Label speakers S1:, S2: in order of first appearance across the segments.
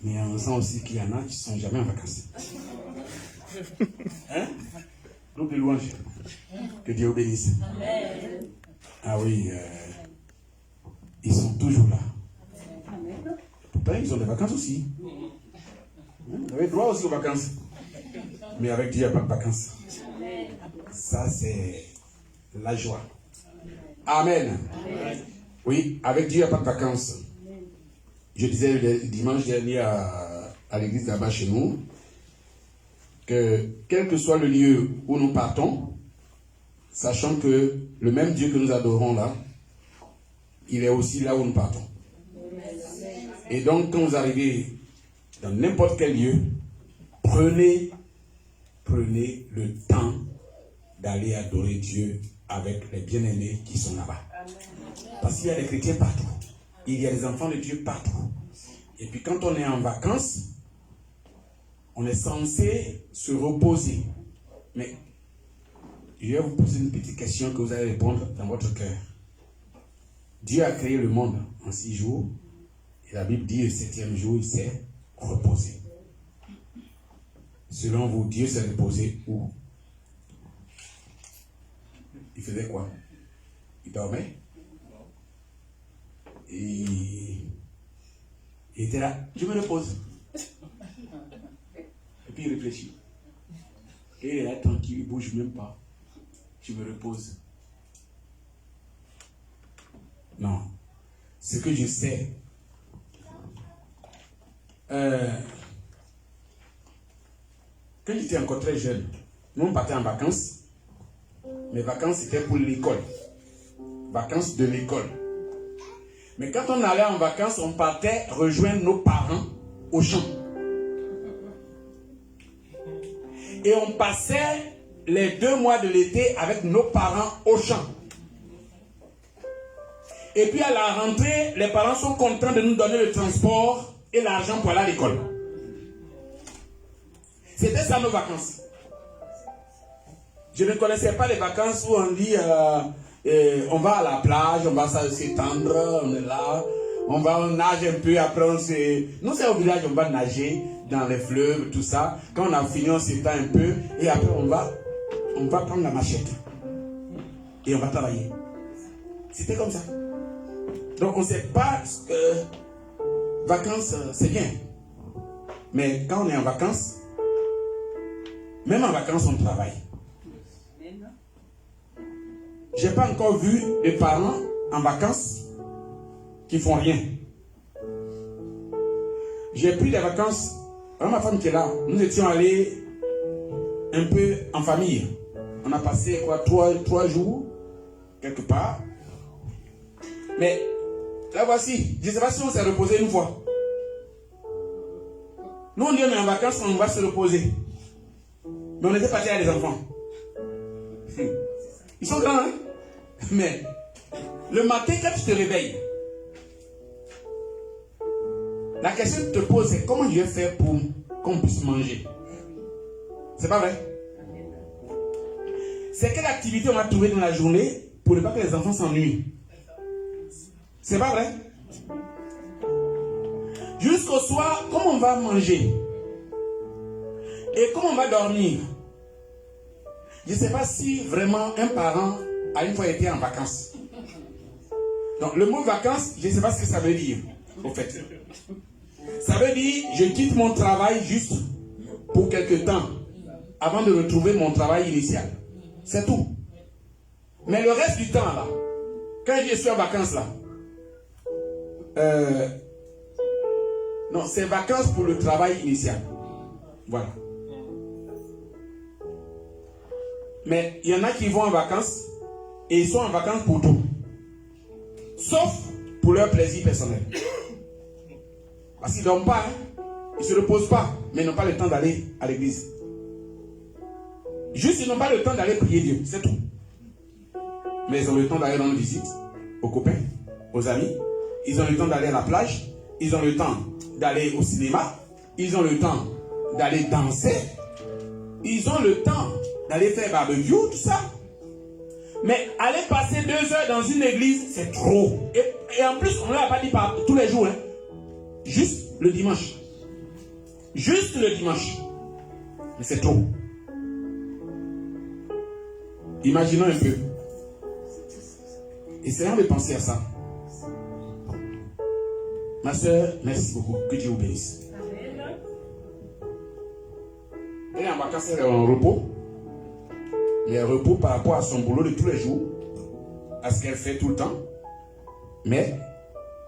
S1: Mais on sent aussi qu'il y en a qui ne sont jamais en vacances. Hein? Donc, des louanges. Que Dieu bénisse. Amen. Ah oui, ils sont toujours là. Pourtant, ils ont des vacances aussi. Vous avez droit aussi aux vacances. Mais avec Dieu, il n'y a pas de vacances. Ça, c'est la joie. Amen. Oui, avec Dieu, il n'y a pas de vacances. Je disais le dimanche dernier à l'église là-bas chez nous que quel que soit le lieu où nous partons, sachant que le même Dieu que nous adorons là, il est aussi là où nous partons. Et donc, quand vous arrivez dans n'importe quel lieu, prenez le temps d'aller adorer Dieu avec les bien-aimés qui sont là-bas. Parce qu'il y a des chrétiens partout. Il y a des enfants de Dieu partout. Et puis quand on est en vacances, on est censé se reposer. Mais je vais vous poser une petite question que vous allez répondre dans votre cœur. Dieu a créé le monde en 6 jours. Et la Bible dit le 7e jour, il s'est reposé. Selon vous, Dieu s'est reposé où? Il faisait quoi? Il dormait? Et il était là, je me repose. Et puis il réfléchit. Et il est là tranquille, il ne bouge même pas. Je me repose. Non. Ce que je sais, quand j'étais encore très jeune, nous on partait en vacances. Mes vacances c'était pour l'école. Vacances de l'école. Mais quand on allait en vacances, on partait rejoindre nos parents au champ. Et on passait les 2 mois de l'été avec nos parents au champ. Et puis à la rentrée, les parents sont contents de nous donner le transport et l'argent pour aller à l'école. C'était ça nos vacances. Je ne connaissais pas les vacances où on dit on va à la plage, on va s'étendre, on est là, on nage un peu, après on se... Nous c'est au village, on va nager dans les fleuves, tout ça. Quand on a fini, on s'étend un peu et après on va prendre la machette et on va travailler. C'était comme ça. Donc on ne sait pas que vacances c'est bien. Mais quand on est en vacances, même en vacances on travaille. Je n'ai pas encore vu des parents en vacances qui font rien. J'ai pris des vacances, ma femme qui est là, nous étions allés un peu en famille. On a passé quoi, 3 jours, quelque part. Mais là voici, je ne sais pas si on s'est reposé une fois. Nous on dit on est en vacances, on va se reposer. Mais on était partis avec les enfants. Ils sont grands, hein? Mais le matin, quand tu te réveilles, la question que tu te poses, c'est comment je vais faire pour qu'on puisse manger? C'est pas vrai? C'est quelle activité on va trouver dans la journée pour ne pas que les enfants s'ennuient? C'est pas vrai? Jusqu'au soir, comment on va manger? Et comment on va dormir? Je ne sais pas si vraiment un parent a une fois été en vacances. Donc le mot vacances, je ne sais pas ce que ça veut dire, au fait. Ça veut dire, je quitte mon travail juste pour quelque temps, avant de retrouver mon travail initial. C'est tout. Mais le reste du temps, là, quand je suis en vacances, là, non, c'est vacances pour le travail initial. Voilà. Mais il y en a qui vont en vacances et ils sont en vacances pour tout. Sauf pour leur plaisir personnel. Parce qu'ils ne dorment pas, hein? Ils ne se reposent pas, mais ils n'ont pas le temps d'aller à l'église. Juste, ils n'ont pas le temps d'aller prier Dieu, c'est tout. Mais ils ont le temps d'aller rendre visite aux copains, aux amis. Ils ont le temps d'aller à la plage. Ils ont le temps d'aller au cinéma. Ils ont le temps d'aller danser. Ils ont le temps d'aller faire barbecue, tout ça. Mais aller passer 2 heures dans une église, c'est trop. Et en plus, on ne l'a pas dit tous les jours. Hein. Juste le dimanche. Juste le dimanche. Mais c'est trop. Imaginons un peu. Essayons de penser à ça. Ma soeur, merci beaucoup. Que Dieu vous bénisse. Elle est en vacances, elle est en repos. Mais repos par rapport à son boulot de tous les jours, à ce qu'elle fait tout le temps. Mais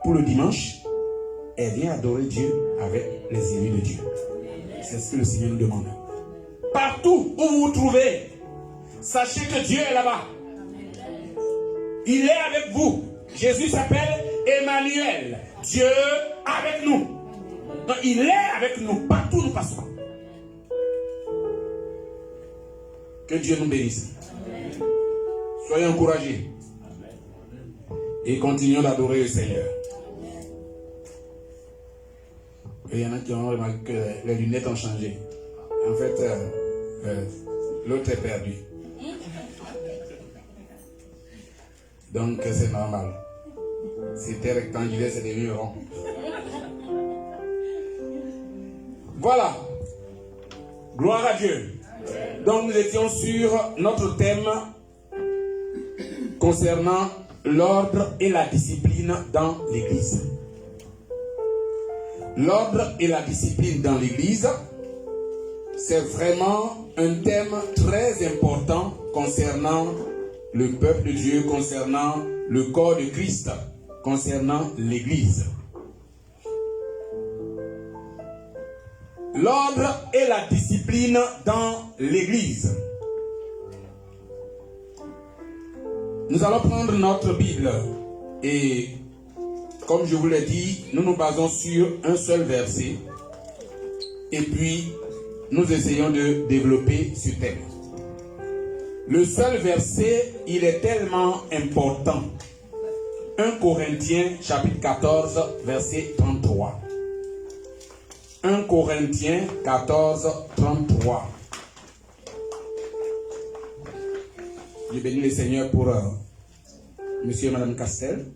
S1: pour le dimanche, elle vient adorer Dieu avec les élus de Dieu. C'est ce que le Seigneur nous demande. Partout où vous vous trouvez, sachez que Dieu est là-bas. Il est avec vous. Jésus s'appelle Emmanuel. Dieu avec nous. Donc, il est avec nous. Partout où nous passons. Que Dieu nous bénisse. Soyez encouragés. Et continuons d'adorer le Seigneur. Et il y en a qui ont remarqué que les lunettes ont changé. En fait, l'autre est perdu. Donc c'est normal. C'était rectangulaire, c'est devenu rond. Voilà. Gloire à Dieu. Donc nous étions sur notre thème concernant l'ordre et la discipline dans l'Église. L'ordre et la discipline dans l'Église, c'est vraiment un thème très important concernant le peuple de Dieu, concernant le corps de Christ, concernant l'Église. L'ordre et la discipline dans l'Église. Nous allons prendre notre Bible et, comme je vous l'ai dit, nous nous basons sur un seul verset et puis nous essayons de développer ce thème. Le seul verset, il est tellement important. 1 Corinthiens chapitre 14, verset 33. 1 Corinthiens 14, 33. Je bénis le Seigneur pour monsieur et madame Castel.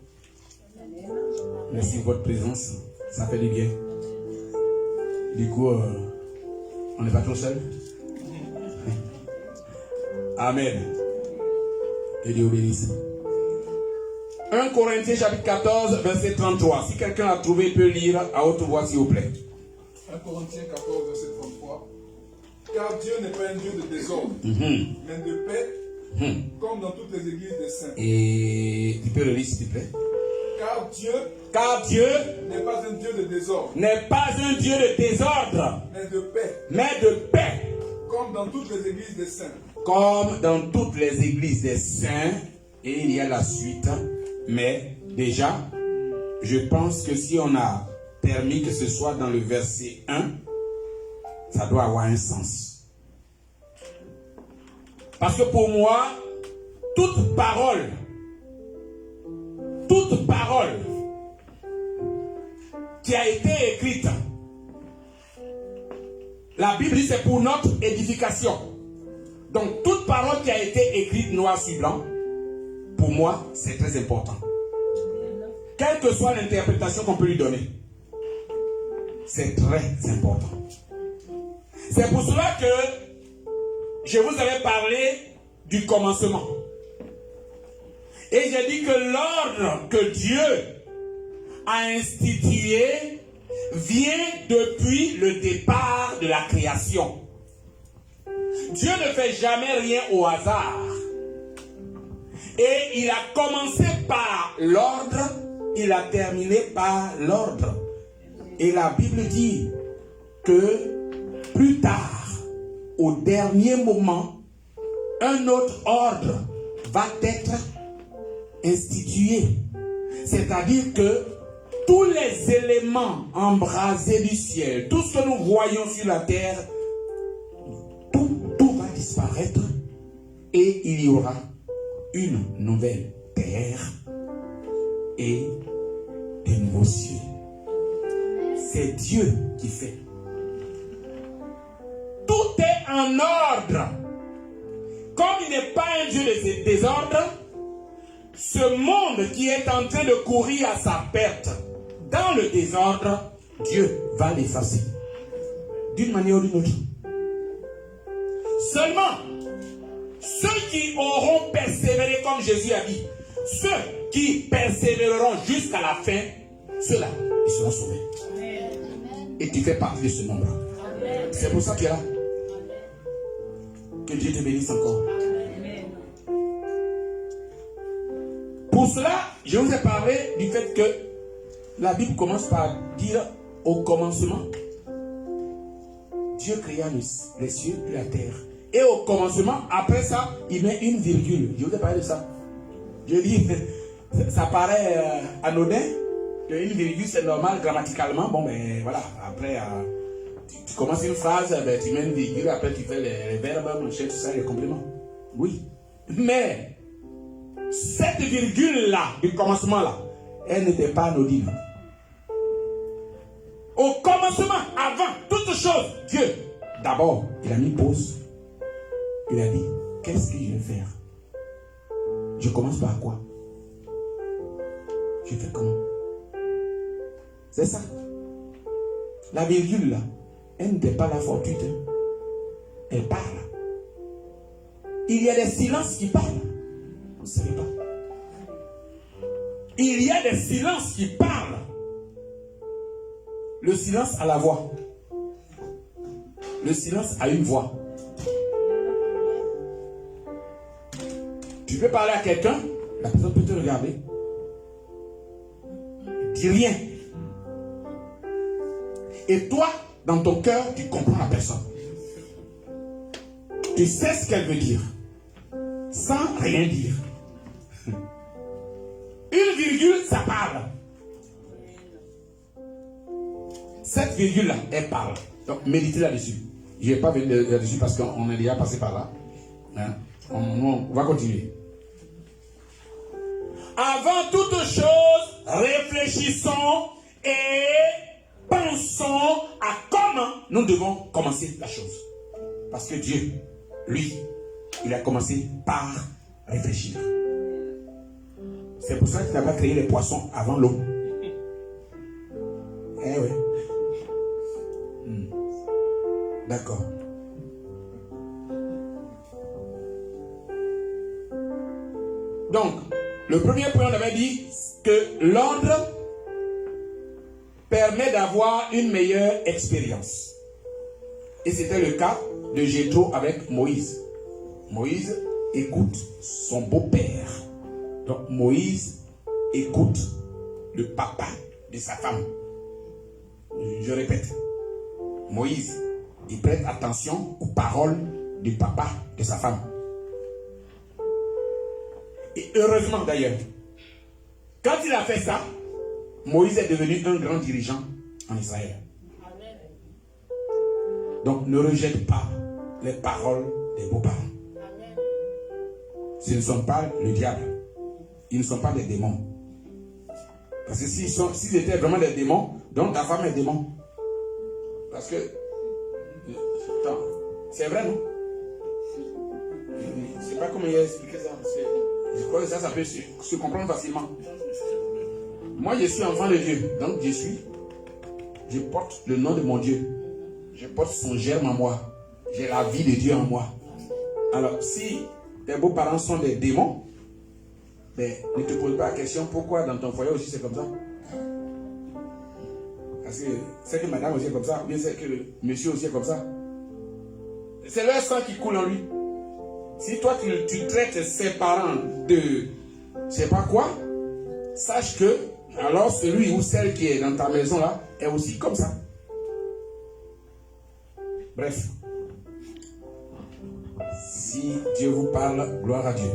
S1: Merci de votre présence. Ça fait du bien. Du coup, on n'est pas trop seul. Amen. Que Dieu bénisse. 1 Corinthiens chapitre 14, verset 33. Si quelqu'un l'a trouvé, il peut lire à haute voix, s'il vous plaît.
S2: 1 Corinthiens 14, verset 33. Car Dieu n'est pas un Dieu de désordre, mais de paix, comme dans toutes les églises des saints.
S1: Et tu peux le lire, s'il te plaît.
S2: Car Dieu n'est pas un Dieu de désordre,
S1: n'est pas un Dieu de désordre,
S2: mais de paix,
S1: comme
S2: dans toutes les églises des saints.
S1: Comme dans toutes les églises des saints. Et il y a la suite. Mais déjà, je pense que si on a permis que ce soit dans le verset 1, ça doit avoir un sens. Parce que pour moi, toute parole qui a été écrite, la Bible dit c'est pour notre édification. Donc toute parole qui a été écrite noir sur blanc, pour moi, c'est très important. Quelle que soit l'interprétation qu'on peut lui donner, c'est très important. C'est pour cela que je vous avais parlé du commencement. Et j'ai dit que l'ordre que Dieu a institué vient depuis le départ de la création. Dieu ne fait jamais rien au hasard. Et il a commencé par l'ordre, il a terminé par l'ordre. Et la Bible dit que plus tard, au dernier moment, un autre ordre va être institué. C'est-à-dire que tous les éléments embrasés du ciel, tout ce que nous voyons sur la terre, tout va disparaître et il y aura une nouvelle terre et de nouveaux cieux. C'est Dieu qui fait. Tout est en ordre. Comme il n'est pas un Dieu de désordre, ce monde qui est en train de courir à sa perte dans le désordre, Dieu va l'effacer. d'une manière ou d'une autre. Seulement, ceux qui auront persévéré, comme Jésus a dit, ceux qui persévéreront jusqu'à la fin, ceux-là, ils seront sauvés. Et tu fais partie de ce nombre. C'est pour ça que tu es là. Que Dieu te bénisse encore. Pour cela, je vous ai parlé du fait que la Bible commence par dire au commencement, Dieu créa les cieux et la terre. Et au commencement, après ça, il met une virgule. Je vous ai parlé de ça. Je dis, ça paraît anodin, qu'une virgule c'est normal grammaticalement. Bon, ben voilà, après, tu commences une phrase, ben, tu mets une virgule, après tu fais les verbes, tout ça, les compléments. Oui. Mais, cette virgule-là, du commencement-là, elle n'était pas anodine. Au commencement, avant toute chose, Dieu, d'abord, il a mis pause. Il a dit, qu'est-ce que je vais faire? Je commence par quoi? Je fais comment? C'est ça. La virgule là, elle n'était pas la fortuite. Elle parle. Il y a des silences qui parlent. Vous ne savez pas. Il y a des silences qui parlent. Le silence a la voix. Le silence a une voix. Tu peux parler à quelqu'un, la personne peut te regarder. Dis rien. Et toi, dans ton cœur, tu comprends la personne. Tu sais ce qu'elle veut dire. Sans rien dire. Une virgule, ça parle. Cette virgule-là, elle parle. Donc, méditez là-dessus. Je ne vais pas venir là-dessus parce qu'on est déjà passé par là. Hein? On va continuer. Avant toute chose, réfléchissons et pensons à comment nous devons commencer la chose. Parce que Dieu, lui, il a commencé par réfléchir. C'est pour ça qu'il n'a pas créé les poissons avant l'eau. Eh oui. D'accord. Donc, le premier point, on avait dit que l'ordre permet d'avoir une meilleure expérience. Et c'était le cas de Jéthro avec Moïse. Moïse écoute son beau-père. Donc Moïse écoute le papa de sa femme. Je répète. Moïse, il prête attention aux paroles du papa de sa femme. Et heureusement d'ailleurs, quand il a fait ça, Moïse est devenu un grand dirigeant en Israël. Donc ne rejette pas les paroles des beaux-parents. Ce ne sont pas le diable. Ils ne sont pas des démons. Parce que s'ils étaient vraiment des démons, donc ta femme est démon. Parce que, attends, c'est vrai, non? Je ne sais pas comment il a expliqué ça. Je crois que ça peut se comprendre facilement. Moi, je suis enfant de Dieu. Donc, je porte le nom de mon Dieu. Je porte son germe en moi. J'ai la vie de Dieu en moi. Alors, si tes beaux-parents sont des démons, ben, ne te pose pas la question pourquoi dans ton foyer aussi c'est comme ça. Parce que c'est que madame aussi est comme ça, ou bien c'est que le monsieur aussi est comme ça. C'est leur sang qui coule en lui. Si toi tu traites ses parents de je sais pas quoi, sache que alors celui ou celle qui est dans ta maison là est aussi comme ça. Bref. Si Dieu vous parle, gloire à Dieu.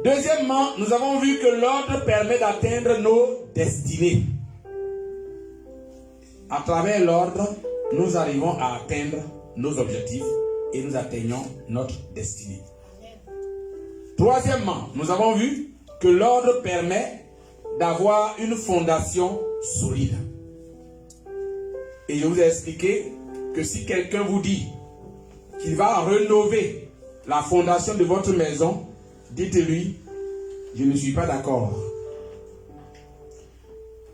S1: Deuxièmement, nous avons vu que l'ordre permet d'atteindre nos destinées. À travers l'ordre, nous arrivons à atteindre nos objectifs et nous atteignons notre destinée. Troisièmement, nous avons vu que l'ordre permet d'avoir une fondation solide. Et je vous ai expliqué que si quelqu'un vous dit qu'il va rénover la fondation de votre maison, dites-lui, je ne suis pas d'accord.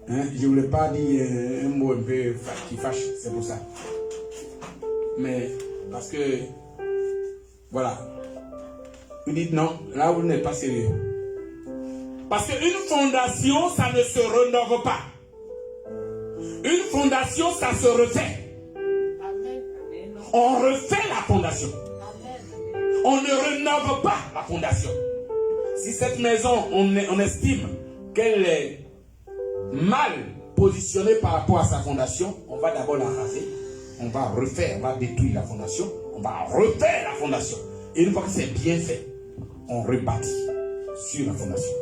S1: Hein, je ne voulais pas dire un mot un peu qui fâche, c'est pour ça. Mais parce que, voilà, vous dites non, là vous n'êtes pas sérieux. Parce qu'une fondation, ça ne se rénove pas. Une fondation, ça se refait. On refait la fondation. On ne rénove pas la fondation. Si cette maison, on estime qu'elle est mal positionnée par rapport à sa fondation, on va d'abord la raser. On va refaire, on va détruire la fondation. On va refaire la fondation. Et une fois que c'est bien fait, on rebâtit sur la fondation.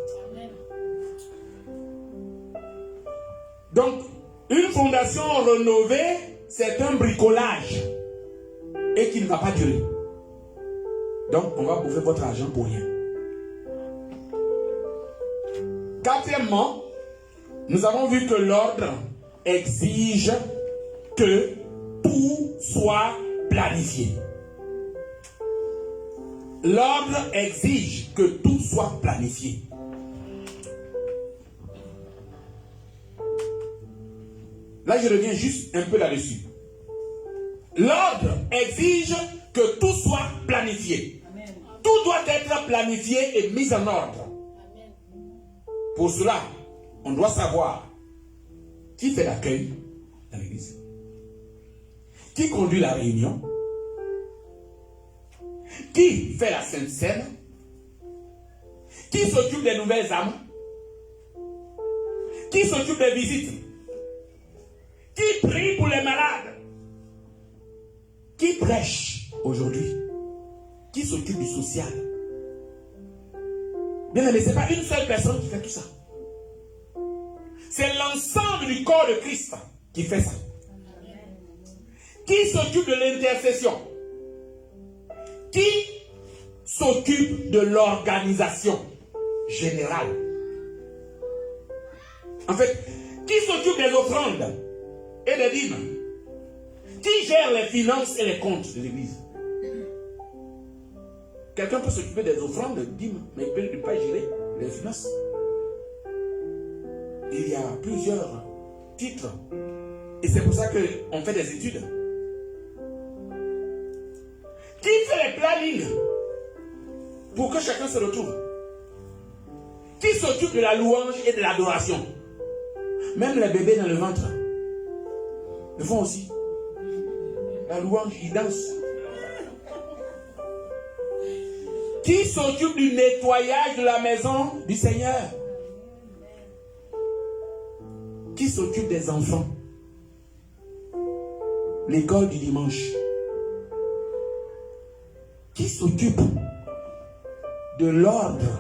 S1: Donc, une fondation rénovée, c'est un bricolage et qui ne va pas durer. Donc, on va bouffer votre argent pour rien. Quatrièmement, nous avons vu que l'ordre exige que tout soit planifié. L'ordre exige que tout soit planifié. Là, je reviens juste un peu là-dessus. L'ordre exige que tout soit planifié. Amen. Tout doit être planifié et mis en ordre. Amen. Pour cela, on doit savoir qui fait l'accueil dans l'église, qui conduit la réunion, qui fait la Sainte Seine, qui s'occupe des nouvelles âmes, qui s'occupe des visites, qui prie pour les malades, qui prêche aujourd'hui, qui s'occupe du social. Bien aimé, ce n'est pas une seule personne qui fait tout ça. C'est l'ensemble du corps de Christ qui fait ça. Qui s'occupe de l'intercession? Qui s'occupe de l'organisation générale? En fait, qui s'occupe des offrandes et des dîmes? Qui gère les finances et les comptes de l'église? Quelqu'un peut s'occuper des offrandes, des dîmes, mais il ne peut pas gérer les finances. Il y a plusieurs titres. Et c'est pour ça qu'on fait des études. Qui fait les plannings pour que chacun se retrouve? Qui s'occupe de la louange et de l'adoration? Même les bébés dans le ventre le font aussi. La louange, ils dansent. Qui s'occupe du nettoyage de la maison du Seigneur? Qui s'occupe des enfants? L'école du dimanche. Qui s'occupe de l'ordre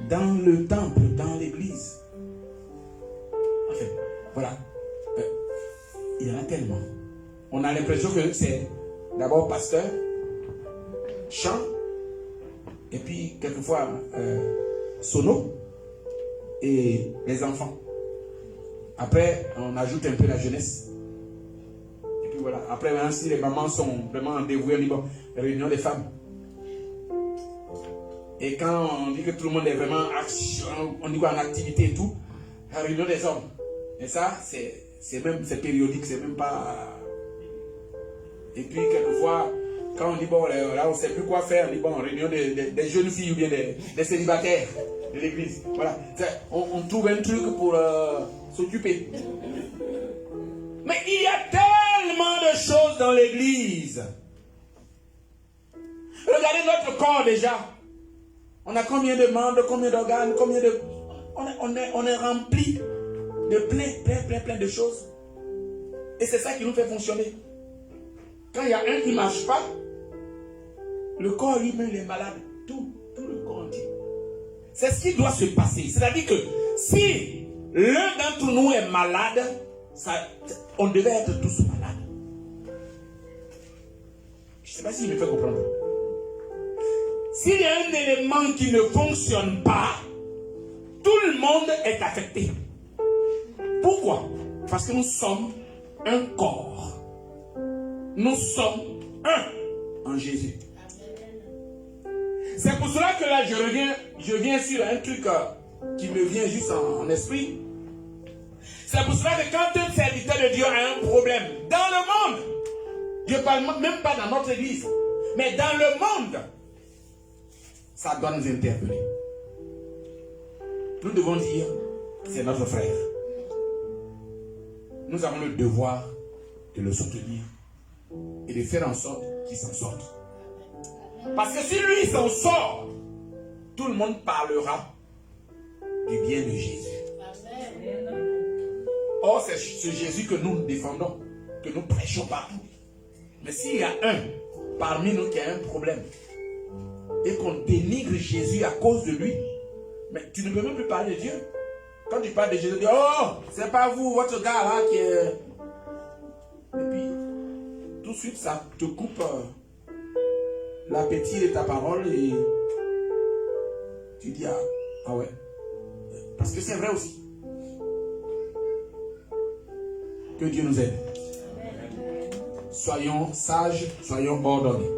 S1: dans le temple, dans l'église? Enfin, voilà. Il y en a tellement. On a l'impression que c'est d'abord pasteur, chant, et puis quelquefois sono et les enfants. Après, on ajoute un peu la jeunesse. Et puis voilà. Après, maintenant, si les mamans sont vraiment dévouées, on dit bon, réunion des femmes. Et quand on dit que tout le monde est vraiment on dit quoi, en activité et tout, la réunion des hommes. Et ça, c'est périodique, c'est même pas. Et puis, quelquefois, quand on dit bon, là, on ne sait plus quoi faire, on dit bon, réunion des jeunes filles ou bien des célibataires de l'église. Voilà. On trouve un truc pour s'occuper. Mais il y a tellement de choses dans l'église. Regardez notre corps déjà. On a combien de membres, combien d'organes, combien de. On est rempli de plein de choses. Et c'est ça qui nous fait fonctionner. Quand il y a un qui ne marche pas, le corps lui-même il est malade. Tout le corps entier. C'est ce qui doit se passer. C'est-à-dire que si l'un d'entre nous est malade, on devait être tous malades. Je ne sais pas s'il me fait comprendre. S'il y a un élément qui ne fonctionne pas, tout le monde est affecté. Pourquoi? Parce que nous sommes un corps. Nous sommes un en Jésus. C'est pour cela que là, je viens sur un truc qui me vient juste en esprit. C'est pour cela que quand un serviteur de Dieu a un problème dans le monde, je ne parle même pas dans notre église, mais dans le monde, ça doit nous interpeller. Nous devons dire, c'est notre frère. Nous avons le devoir de le soutenir et de faire en sorte qu'il s'en sorte. Parce que si lui s'en sort, tout le monde parlera du bien de Jésus. Or, c'est ce Jésus que nous défendons, que nous prêchons partout. Mais s'il y a un parmi nous qui a un problème et qu'on dénigre Jésus à cause de lui, mais tu ne peux même plus parler de Dieu. Quand tu parles de Jésus, tu dis, oh, c'est pas vous, votre gars là qui est... Et puis, tout de suite, ça te coupe l'appétit de ta parole et tu dis, ah ouais. Parce que c'est vrai aussi. Que Dieu nous aide. Soyons sages, soyons ordonnés.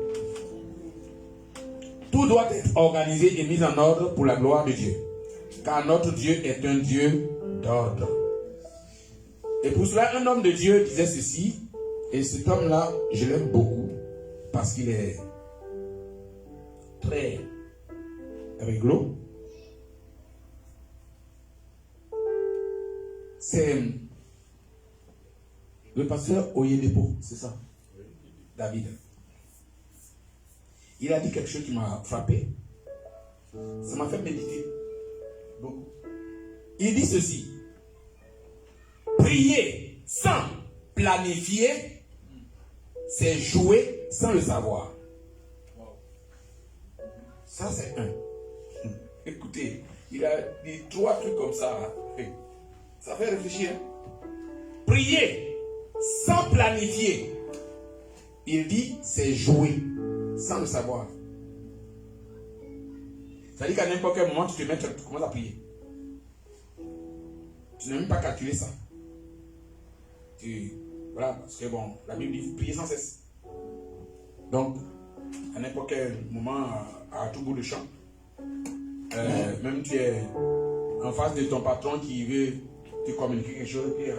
S1: Tout doit être organisé et mis en ordre pour la gloire de Dieu. Car notre Dieu est un Dieu d'ordre. Et pour cela, un homme de Dieu disait ceci, et cet homme-là, je l'aime beaucoup, parce qu'il est très réglo. C'est le pasteur Oyedepo, c'est ça, David. Il a dit quelque chose qui m'a frappé. Ça m'a fait méditer beaucoup. Il dit ceci: prier sans planifier, c'est jouer sans le savoir. Ça, c'est un. Écoutez, il a dit 3 trucs comme ça. Ça fait réfléchir. Prier sans planifier, il dit, c'est jouer sans le savoir. Ça dit qu'à n'importe quel moment, tu te mets, tu commences à prier. Tu n'as même pas calculé ça. Voilà, parce que bon, la Bible dit prier sans cesse. Donc, à n'importe quel moment, à tout bout de champ, même tu es en face de ton patron qui veut te communiquer quelque chose, et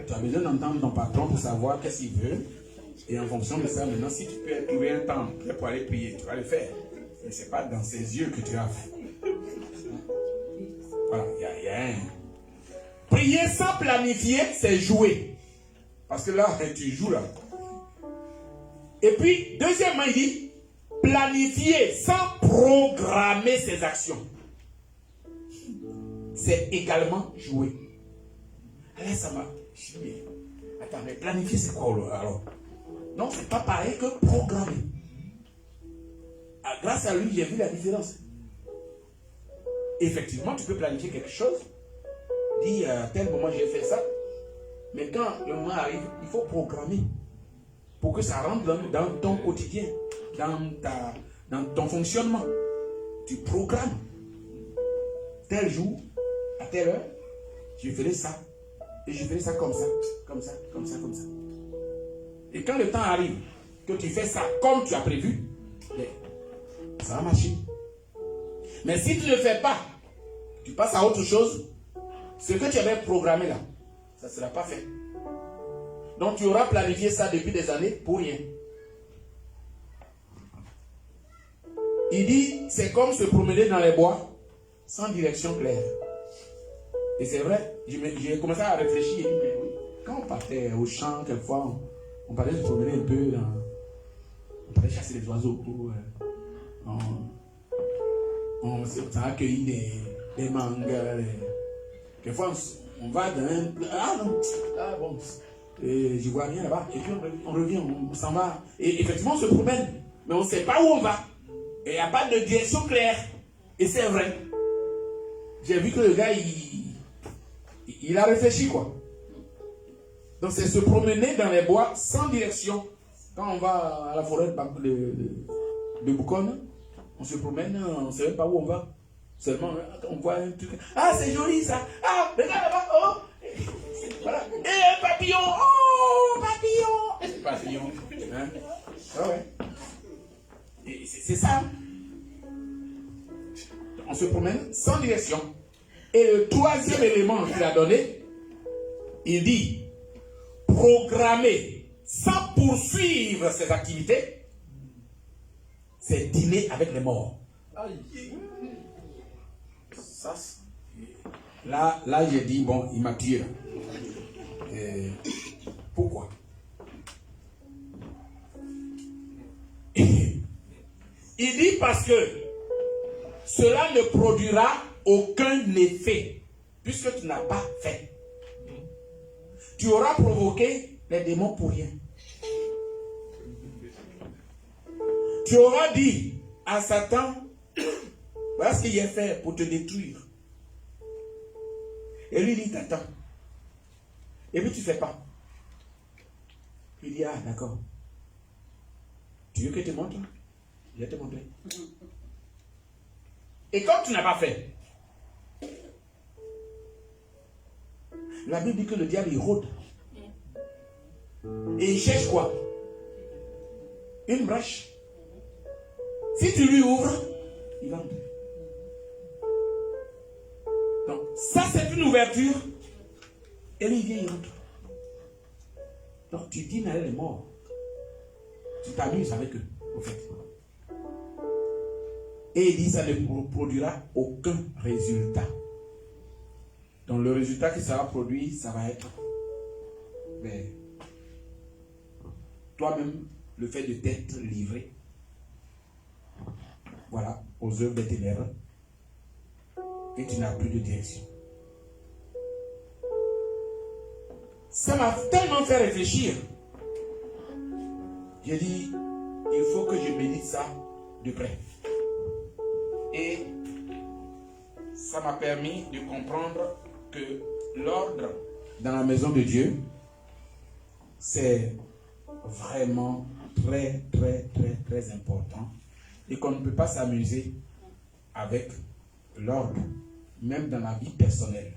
S1: tu as besoin d'entendre ton patron pour savoir qu'est-ce qu'il veut. Et en fonction de ça, maintenant, si tu peux trouver un temps pour aller prier, tu vas le faire. Mais ce n'est pas dans ses yeux que tu as fait. Voilà, il y a un. Prier sans planifier, c'est jouer. Parce que là, tu joues là. Et puis, deuxièmement, il dit, planifier sans programmer ses actions, c'est également jouer. Alors ça m'a... Je dis, attends, mais planifier c'est quoi alors? Non, c'est pas pareil que programmer. Grâce à lui, j'ai vu la différence. Effectivement, tu peux planifier quelque chose, dire à tel moment j'ai fait ça, mais quand le moment arrive, il faut programmer pour que ça rentre dans ton quotidien, dans ton fonctionnement. Tu programmes. Tel jour, à telle heure, je ferai ça. Et je ferai ça comme ça, comme ça, comme ça, comme ça. Et quand le temps arrive, que tu fais ça comme tu as prévu, ça va marcher. Mais si tu ne le fais pas, tu passes à autre chose, ce que tu avais programmé là, ça ne sera pas fait. Donc tu auras planifié ça depuis des années pour rien. Il dit, c'est comme se promener dans les bois sans direction claire. Et c'est vrai, j'ai commencé à réfléchir et dit, mais oui, quand on partait au champ, quelquefois, on partait se promener un peu, on partait chasser les oiseaux, on a accueilli des mangues, quelquefois on va dans un... Ah non, ah bon, je vois rien là-bas, et puis on revient, on s'en va, et effectivement on se promène, mais on ne sait pas où on va, et il n'y a pas de direction claire, et c'est vrai. J'ai vu que le gars, il a réfléchi quoi. Donc c'est se promener dans les bois sans direction. Quand on va à la forêt de Bouconne, on se promène, on ne sait même pas où on va. Seulement, on voit un truc. Ah, c'est joli ça. Ah, regarde là-bas. Oh. Voilà. Et un papillon. Oh, papillon. Papillon. Hein? Ah ouais. Et c'est ça. on se promène sans direction. Et le troisième élément qu'il a donné, il dit, programmer sans poursuivre ses activités, c'est dîner avec les morts. Ça, là j'ai dit, bon, il m'a tué. Pourquoi? Il dit parce que cela ne produira aucun effet puisque tu n'as pas fait. Tu auras provoqué les démons pour rien. Tu auras dit à Satan, voilà ce qu'il a fait pour te détruire. Et lui dit, t'attends. Et puis tu ne fais pas. Il dit, ah d'accord. Tu veux que je te montre? Je vais te montrer. Et comme tu n'as pas fait, la Bible dit que le diable il rôde. Et il cherche quoi? Une brèche. Si tu lui ouvres, il va entrer. Donc, ça c'est une ouverture. Et lui il vient, il entre. Donc tu dînes avec les morts. Tu t'amuses avec eux, au fait. Et il dit ça ne produira aucun résultat. Donc le résultat qui sera produit, ça va être toi-même, le fait de t'être livré, voilà, aux œuvres des ténèbres, et tu n'as plus de direction. Ça m'a tellement fait réfléchir. J'ai dit, il faut que je médite ça de près. Et ça m'a permis de comprendre que l'ordre dans la maison de Dieu, c'est vraiment très, très, très, très important. Et qu'on ne peut pas s'amuser avec l'ordre, même dans la vie personnelle.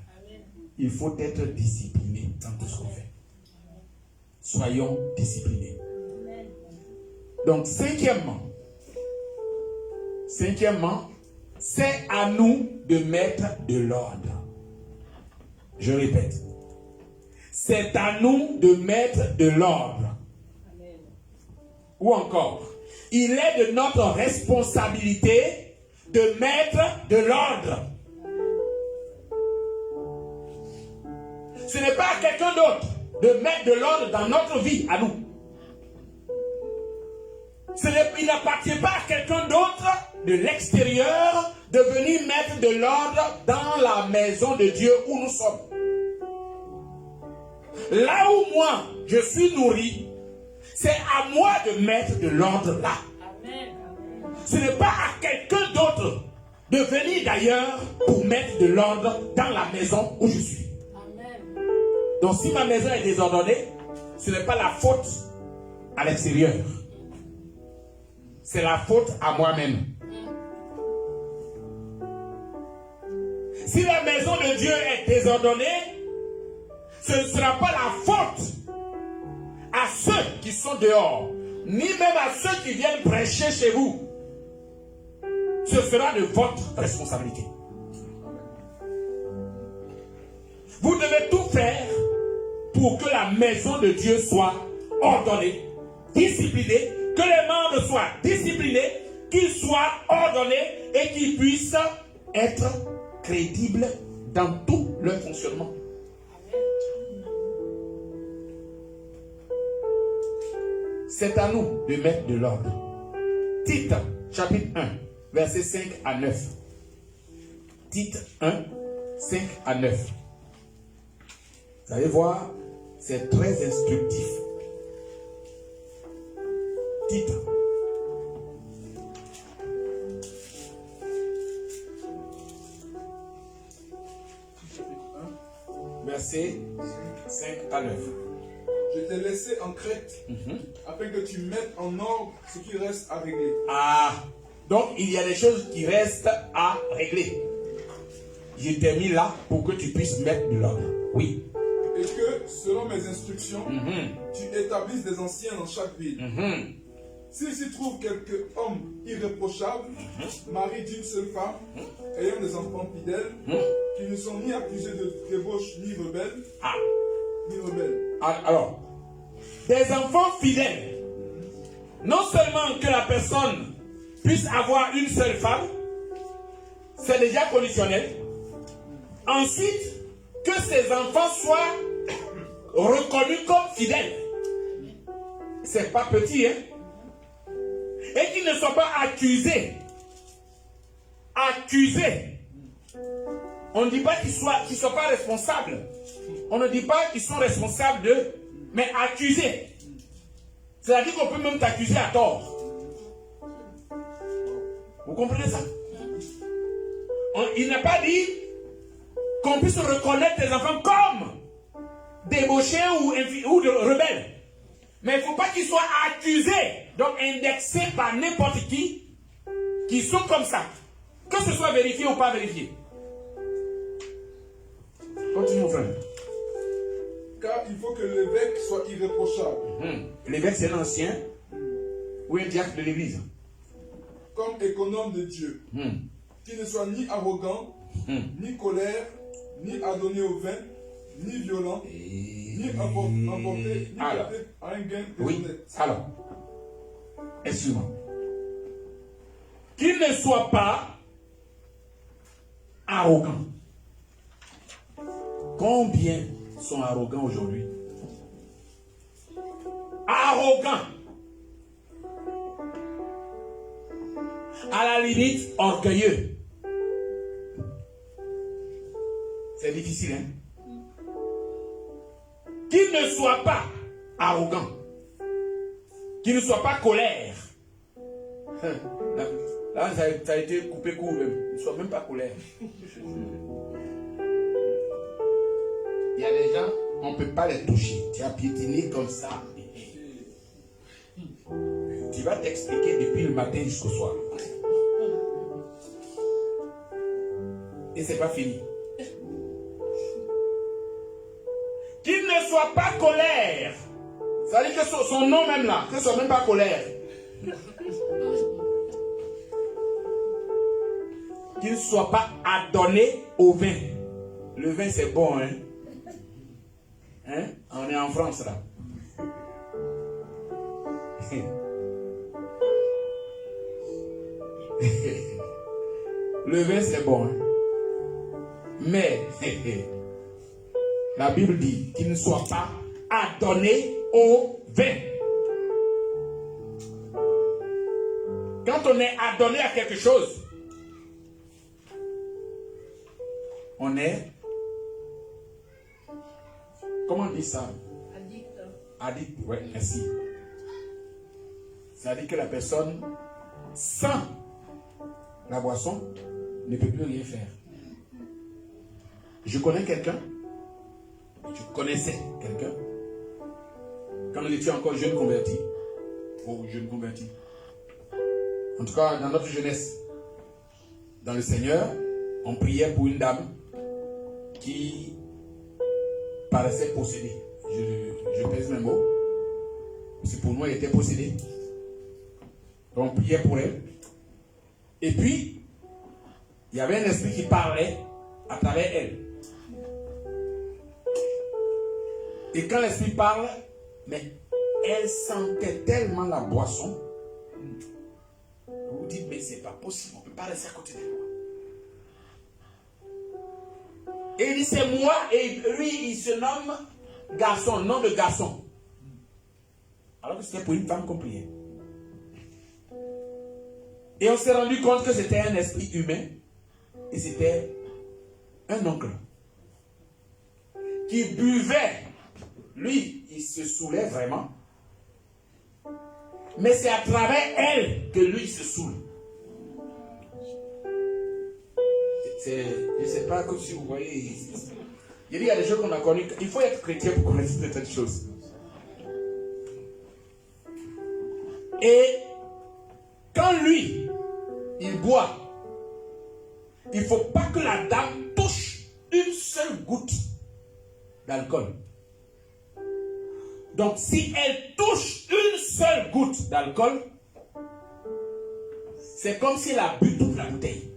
S1: Il faut être discipliné dans tout ce qu'on fait. Soyons disciplinés. Donc, cinquièmement, c'est à nous de mettre de l'ordre. Je répète. C'est à nous de mettre de l'ordre. Ou encore, il est de notre responsabilité de mettre de l'ordre. Ce n'est pas à quelqu'un d'autre de mettre de l'ordre dans notre vie, à nous. Il n'appartient pas à quelqu'un d'autre de l'extérieur de venir mettre de l'ordre dans la maison de Dieu où nous sommes. Là où moi, je suis nourri, c'est à moi de mettre de l'ordre là. Amen. Ce n'est pas à quelqu'un d'autre de venir d'ailleurs pour mettre de l'ordre dans la maison où je suis. Amen. Donc si ma maison est désordonnée, ce n'est pas la faute à l'extérieur. C'est la faute à moi-même. Si la maison de Dieu est désordonnée, ce ne sera pas la faute à ceux qui sont dehors, ni même à ceux qui viennent prêcher chez vous. Ce sera de votre responsabilité. Vous devez tout faire pour que la maison de Dieu soit ordonnée, disciplinée, que les membres soient disciplinés, qu'ils soient ordonnés et qu'ils puissent être crédibles dans tout leur fonctionnement. C'est à nous de mettre de l'ordre. Tite, chapitre 1, versets 5 à 9. Tite 1, 5 à 9. Vous allez voir, c'est très instructif. Tite. Versets 5 à 9.
S2: Je t'ai laissé en Crète, afin que tu mettes en ordre ce qui reste à régler.
S1: Ah, donc il y a des choses qui restent à régler. Je t'ai mis là pour que tu puisses mettre de l'ordre. Oui.
S2: Et que, selon mes instructions, tu établisses des anciens dans chaque ville. S'il s'y trouve quelque homme irréprochable, mari d'une seule femme, ayant des enfants fidèles, qui ne sont ni accusés de débauche, ni rebelles,
S1: Alors, des enfants fidèles, non seulement que la personne puisse avoir une seule femme, c'est déjà conditionnel. Ensuite, que ses enfants soient reconnus comme fidèles. C'est pas petit, hein? Et qu'ils ne soient pas accusés. Accusés. On ne dit pas qu'ils soient pas responsables. On ne dit pas qu'ils sont responsables de, mais accusés. C'est-à-dire qu'on peut même t'accuser à tort. Vous comprenez ça? Il n'a pas dit qu'on puisse reconnaître les enfants comme débauchés ou rebelles. Mais il ne faut pas qu'ils soient accusés, donc indexés par n'importe qui sont comme ça. Que ce soit vérifié ou pas vérifié. Continue, mon frère.
S2: Car il faut que l'évêque soit irréprochable.
S1: L'évêque, c'est l'ancien ou un diacre de l'église.
S2: Comme économe de Dieu. Qui ne soit ni arrogant, ni colère, ni adonné au vin, ni violent, ni emporté, ni porté à un gain déshonnête.
S1: Oui, alors, excuse-moi. Qu'il ne soit pas arrogant. Combien sont arrogants aujourd'hui? Arrogant. À la limite, orgueilleux. C'est difficile, hein? Qu'il ne soit pas arrogant. Qu'il ne soit pas colère. Là, ça a été coupé court même. Il ne soit même pas colère. Il y a des gens, on ne peut pas les toucher. Tu as piétiné comme ça. Tu vas t'expliquer depuis le matin jusqu'au soir. Et c'est pas fini. Qu'il ne soit pas colère. Ça veut dire que son nom même là, que ce soit même pas colère. Qu'il ne soit pas adonné au vin. Le vin c'est bon, hein? Hein? On est en France là. Le vin c'est bon, hein? Mais la Bible dit qu'il ne soit pas adonné au vin. Quand on est adonné à quelque chose, on est, comment on dit ça? Addict. Addict, oui, merci. C'est-à-dire que la personne, sans la boisson, ne peut plus rien faire. Je connais quelqu'un, je connaissais quelqu'un, quand nous étions encore jeunes convertis, en tout cas dans notre jeunesse, dans le Seigneur, on priait pour une dame qui paraissait possédée. Je pèse mes mots, parce que pour nous elle était possédée. Donc on priait pour elle. Et puis, il y avait un esprit qui parlait à travers elle. Et quand l'esprit parle, mais elle sentait tellement la boisson. Vous vous dites, mais c'est pas possible, on ne peut pas rester à côté de moi. Et il dit, c'est moi, et lui, il se nomme garçon, nom de garçon. Alors que c'était pour une femme qu'on priait. Et on s'est rendu compte que c'était un esprit humain. Et c'était un oncle qui buvait. Lui, il se saoulait vraiment. Mais c'est à travers elle que lui se saoule. Je ne sais pas si vous voyez. Il y a des choses qu'on a connues. Il faut être chrétien pour connaître certaines choses. Et quand lui, il boit, il ne faut pas que la dame touche une seule goutte d'alcool. Donc si elle touche une seule goutte d'alcool, c'est comme s'il a bu toute la bouteille.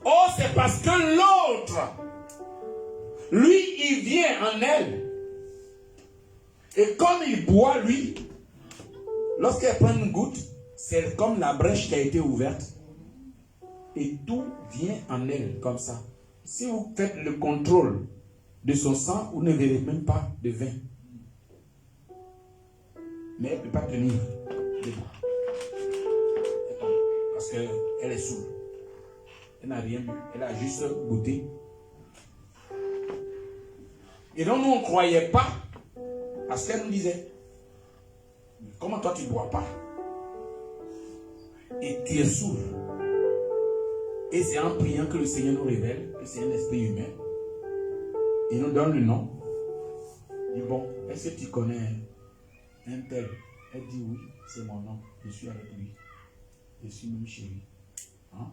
S1: Oh, c'est parce que l'autre, lui, il vient en elle. Et comme il boit, lui, lorsqu'elle prend une goutte, c'est comme la brèche qui a été ouverte. Et tout vient en elle, comme ça. Si vous faites le contrôle de son sang, vous ne verrez même pas de vin. Mais elle ne peut pas tenir debout. Parce qu'elle est saoule. Elle n'a rien bu. Elle a juste goûté. Et donc nous, on ne croyait pas à ce qu'elle nous disait. Comment toi tu ne bois pas? Et tu es saoul. Et c'est en priant que le Seigneur nous révèle que c'est un esprit humain. Il nous donne le nom. Il dit, bon, est-ce que tu connais un tel? Elle dit, oui, c'est mon nom. Je suis avec lui. Je suis même chez lui. Hein?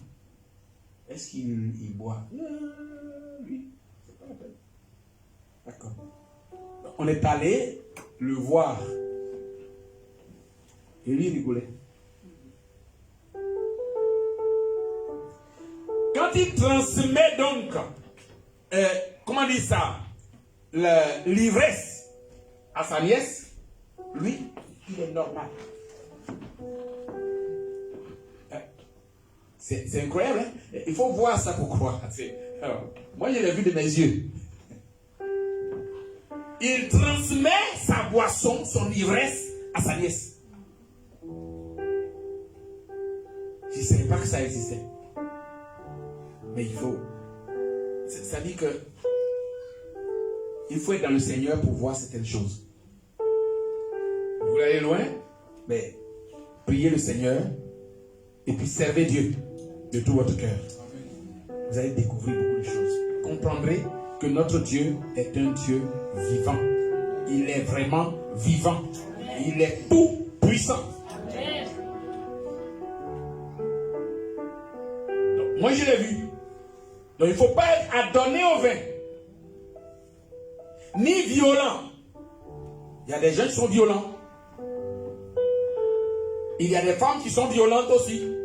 S1: Est-ce qu'il boit? Oui, c'est pas la peine. D'accord. On est allé le voir. Et lui, il rigolait. Quand il transmet donc, comment dire ça, l'ivresse à sa nièce, lui, il est normal. C'est incroyable, hein? Il faut voir ça pour croire. Alors, moi, je l'ai vu de mes yeux. Il transmet sa boisson, son ivresse à sa nièce. Je ne savais pas que ça existait. Mais il faut. Ça dit que il faut être dans le Seigneur pour voir certaines choses. Vous voulez aller loin? Mais priez le Seigneur et puis servez Dieu de tout votre cœur. Vous allez découvrir beaucoup de choses. Vous comprendrez que notre Dieu est un Dieu vivant. Il est vraiment vivant. Il est tout puissant. Donc, moi je l'ai vu. Donc il ne faut pas être adonné au vin. Ni violent. Il y a des gens qui sont violents. Il y a des femmes qui sont violentes aussi.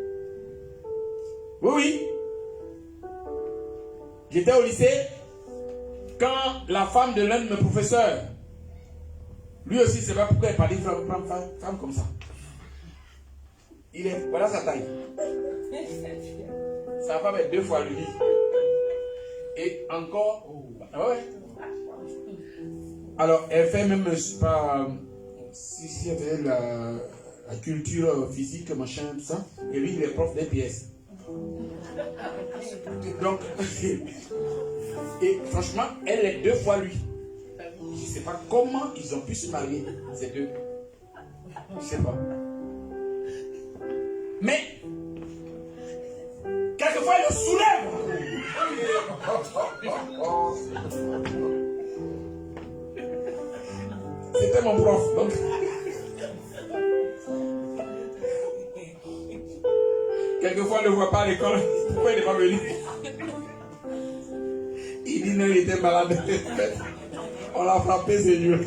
S1: Oui, oui. J'étais au lycée quand la femme de l'un de mes professeurs, lui aussi, c'est pas pourquoi elle parlait femme comme ça. Voilà sa taille. Sa femme est 2 fois lui. Et encore, ouais. Alors, elle fait même, je sais pas, si elle fait la culture physique, machin, tout ça. Et lui, il est prof d'EPS. Donc, et franchement, elle est 2 fois lui. Je ne sais pas comment ils ont pu se marier, ces deux. Je ne sais pas. Mais, quelquefois, elle le soulève. C'était mon prof. Donc. Quelquefois, on ne le voit pas à l'école. Pourquoi il n'est pas venu? Il dit non, il était malade. On l'a frappé, c'est Dieu.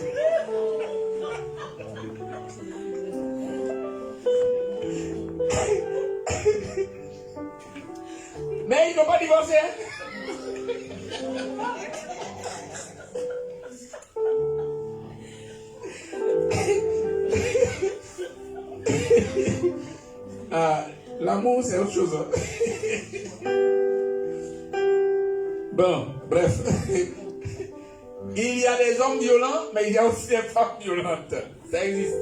S1: Mais ils n'ont pas divorcé. L'amour, c'est autre chose. Bon, bref. Il y a des hommes violents, mais il y a aussi des femmes violentes. Ça existe.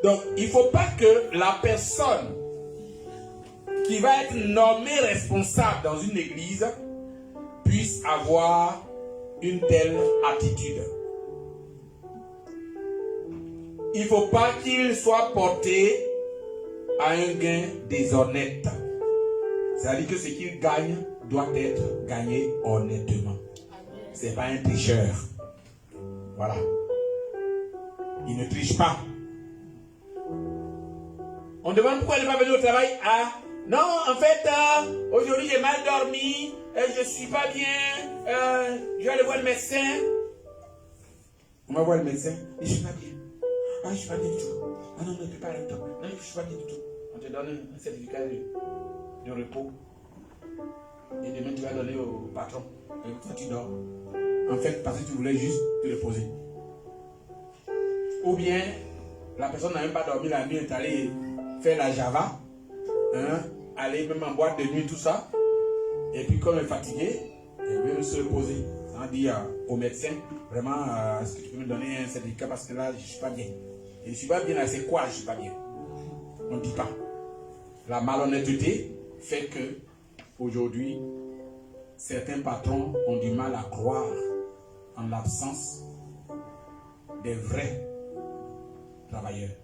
S1: Donc, il ne faut pas que la personne qui va être nommée responsable dans une église puisse avoir une telle attitude. Il ne faut pas qu'il soit porté à un gain déshonnête. C'est-à-dire que ce qu'il gagne doit être gagné honnêtement. Ce n'est pas un tricheur. Voilà. Il ne triche pas. On demande pourquoi il n'est pas venu au travail. Ah, non, en fait, aujourd'hui j'ai mal dormi, je ne suis pas bien, je vais aller voir le médecin. On va voir le médecin, je ne suis pas bien. Ah, je ne suis pas bien du tout. Ah non, ne peux pas longtemps. Non, je ne suis pas bien du tout. On te donne un certificat de repos. Et demain, tu vas donner au patron. Et toi, tu dors. En fait, parce que tu voulais juste te reposer. Ou bien, la personne n'a même pas dormi la nuit, est allée faire la Java. Hein, aller même en boîte de nuit, tout ça. Et puis, comme elle est fatiguée, elle veut se reposer. On dit au médecin, vraiment, est-ce que tu peux me donner un certificat parce que là, je ne suis pas bien. Et je ne suis pas bien là, c'est quoi je ne suis pas bien? On ne dit pas. La malhonnêteté fait que, aujourd'hui, certains patrons ont du mal à croire en l'absence des vrais travailleurs.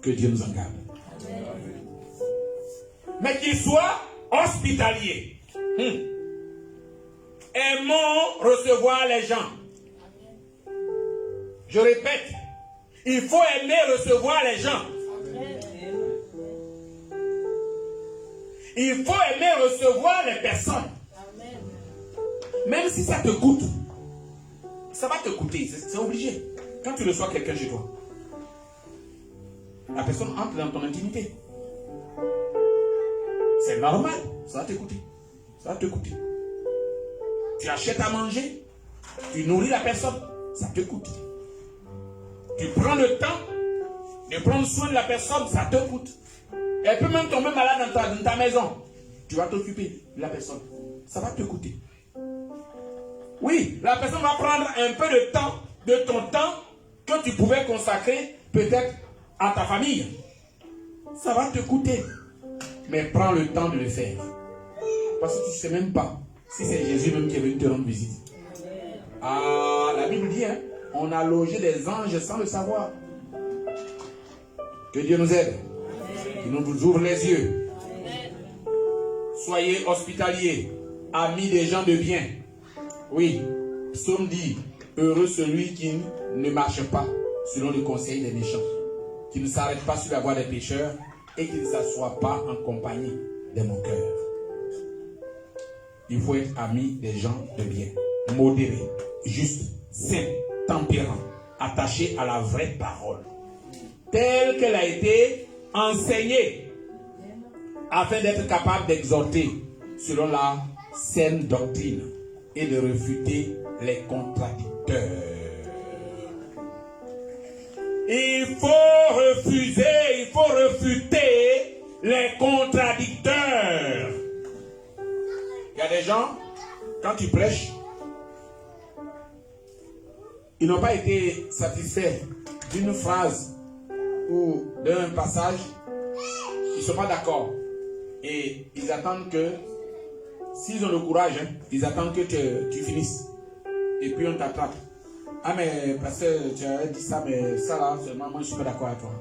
S1: Que Dieu nous en garde. Amen. Mais qu'ils soient hospitaliers. Aimons recevoir les gens. Je répète, il faut aimer recevoir les gens. Il faut aimer recevoir les personnes. Même si ça te coûte. Ça va te coûter, c'est obligé. Quand tu reçois quelqu'un chez toi, la personne entre dans ton intimité. C'est normal, ça va te coûter. Ça va te coûter. Tu achètes à manger, tu nourris la personne, ça te coûte. Tu prends le temps de prendre soin de la personne, ça te coûte. Elle peut même tomber malade dans ta maison. Tu vas t'occuper de la personne. Ça va te coûter. Oui, la personne va prendre un peu de temps, de ton temps, que tu pouvais consacrer peut-être à ta famille. Ça va te coûter. Mais prends le temps de le faire. Parce que tu ne sais même pas si c'est Jésus même qui est venu te rendre visite. Ah, la Bible dit, hein, on a logé des anges sans le savoir. Que Dieu nous aide. Qu'il nous ouvre les yeux. Soyez hospitaliers, amis des gens de bien. Oui, Psaume dit, heureux celui qui ne marche pas selon le conseil des méchants, qui ne s'arrête pas sur la voie des pécheurs et qui ne s'assoit pas en compagnie des moqueurs. Il faut être ami des gens de bien, modéré, juste, saint, tempérant, attaché à la vraie parole, telle qu'elle a été enseignée, afin d'être capable d'exhorter selon la saine doctrine et de refuter les contradicteurs. Il faut refuter les contradicteurs. Il y a des gens, quand tu prêches, ils n'ont pas été satisfaits d'une phrase ou d'un passage, ils ne sont pas d'accord. Et ils attendent que, s'ils ont le courage, hein, ils attendent que tu finisses. Et puis on t'attrape. Ah mais parce que tu as dit ça, mais ça là, seulement moi je ne suis pas d'accord avec toi.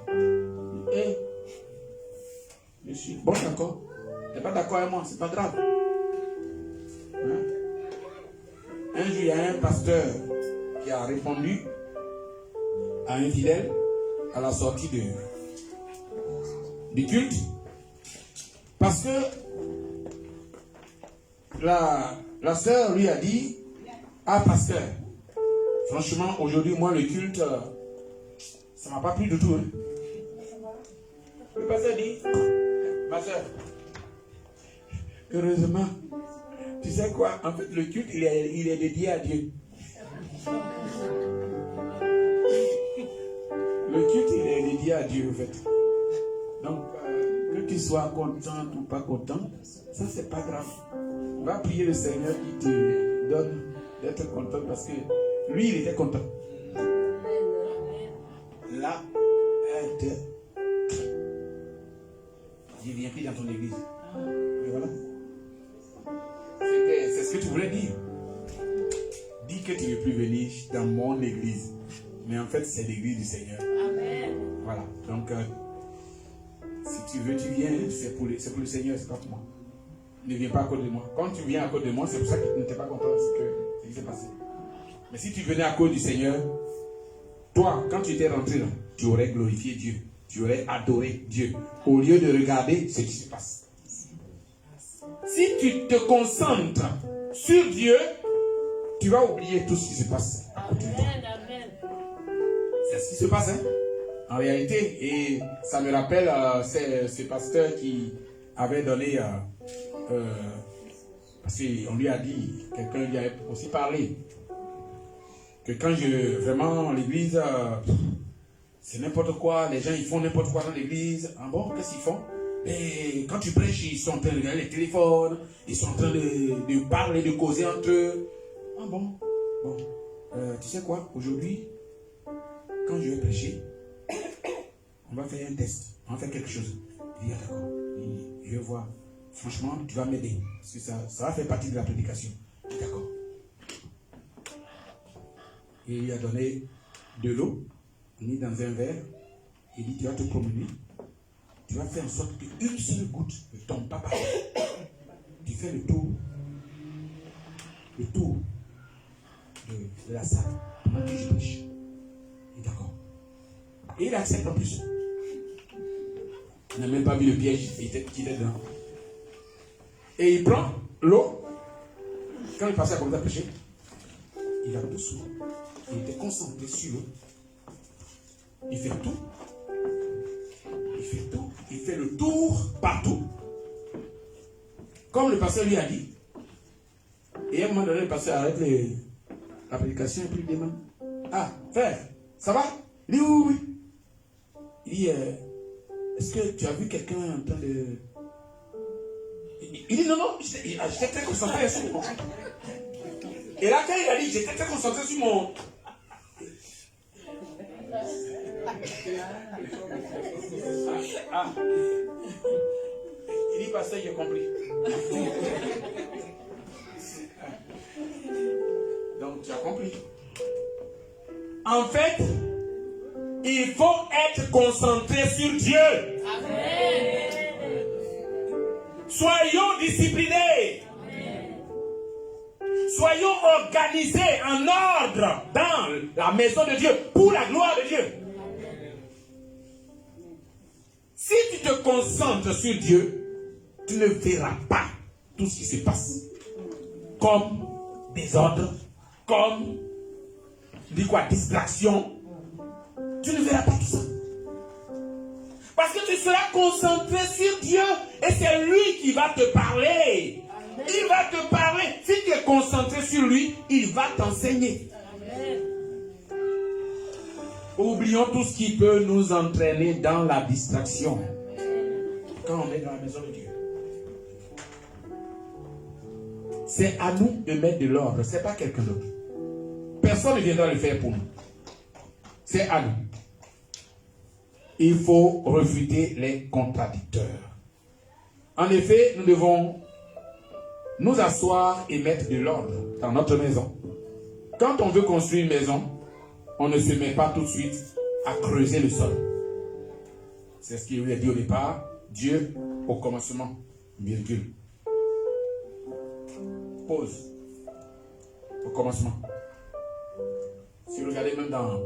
S1: Et je suis bon d'accord. Tu n'es pas d'accord avec moi, c'est pas grave. Hein? Un jour, il y a un pasteur qui a répondu à un fidèle à la sortie du culte. Parce que la sœur lui a dit, ah pasteur, franchement aujourd'hui moi le culte, ça ne m'a pas plu du tout. Hein. Le pasteur dit, ma sœur, heureusement, tu sais quoi, en fait le culte il est dédié à Dieu. Le culte il est dédié à Dieu en fait. Donc que tu sois content ou pas content, ça c'est pas grave. Va prier le Seigneur qui te donne d'être content parce que lui il était content. Là, je viens plus dans ton église. Et voilà. C'est ce que tu voulais dire. Dis que tu ne veux plus venir dans mon église. Mais en fait, c'est l'église du Seigneur. Amen. Voilà. Donc, si tu veux, tu viens. C'est pour le Seigneur, c'est pas pour moi. Ne viens pas à cause de moi. Quand tu viens à cause de moi, c'est pour ça que tu n'étais pas content de ce qui s'est passé. Mais si tu venais à cause du Seigneur, toi, quand tu étais rentré là, tu aurais glorifié Dieu. Tu aurais adoré Dieu. Au lieu de regarder ce qui se passe. Si tu te concentres sur Dieu, tu vas oublier tout ce qui se passe à côté de toi. ce qui se passe, hein, en réalité. Et ça me rappelle ce pasteur qui avait donné, parce qu'on lui a dit, quelqu'un lui a aussi parlé, que quand vraiment l'église, c'est n'importe quoi, les gens ils font n'importe quoi dans l'église. Ah bon, qu'est-ce qu'ils font? Et quand tu prêches, ils sont en train de regarder les téléphones, ils sont en train de parler, de causer entre eux. Ah bon, bon, tu sais quoi, aujourd'hui, quand je vais prêcher, on va faire un test, on va faire quelque chose. Il dit, ah, d'accord, je vais voir, franchement, tu vas m'aider, parce que ça va faire partie de la prédication. D'accord. Et il lui a donné de l'eau, mis dans un verre, il dit, tu vas te promener, tu vas faire en sorte qu'une seule goutte ne tombe pas par terre. Tu fais le tour de la salle pendant que je prêche. Et d'accord. Et il accepte en plus. Il n'a même pas vu le piège qui était dedans. Et il prend l'eau. Quand il passait à côté de prêcher, il a tout souvent. Il était concentré sur eux. Il fait tout. Il fait tout. Il fait le tour partout. Comme le pasteur lui a dit. Et à un moment donné, le pasteur arrête la prédication et puis il demande, ah, frère, ça va? Il dit oui, oui. Il dit, est-ce que tu as vu quelqu'un en train de... Il dit non, non, j'étais très concentré sur mon... Et là, quand il a dit, j'étais très concentré sur mon... Ah. Il dit, pasteur, j'ai compris. Donc, tu as compris. En fait, il faut être concentré sur Dieu. Amen. Soyons disciplinés. Amen. Soyons organisés en ordre dans la maison de Dieu pour la gloire de Dieu. Si tu te concentres sur Dieu, tu ne verras pas tout ce qui se passe comme désordre, comme distraction. Tu ne verras pas tout ça. Parce que tu seras concentré sur Dieu et c'est lui qui va te parler. Amen. Il va te parler. Si tu es concentré sur lui, il va t'enseigner. Amen. Oublions tout ce qui peut nous entraîner dans la distraction. Quand on est dans la maison de Dieu. C'est à nous de mettre de l'ordre. Ce n'est pas quelqu'un d'autre. Personne ne viendra le faire pour nous. C'est à nous. Il faut refuter les contradicteurs. En effet, nous devons nous asseoir et mettre de l'ordre dans notre maison. Quand on veut construire une maison, on ne se met pas tout de suite à creuser le sol. C'est ce qu'il lui a dit au départ. Dieu au commencement, virgule. Pause. Au commencement. Si vous regardez même dans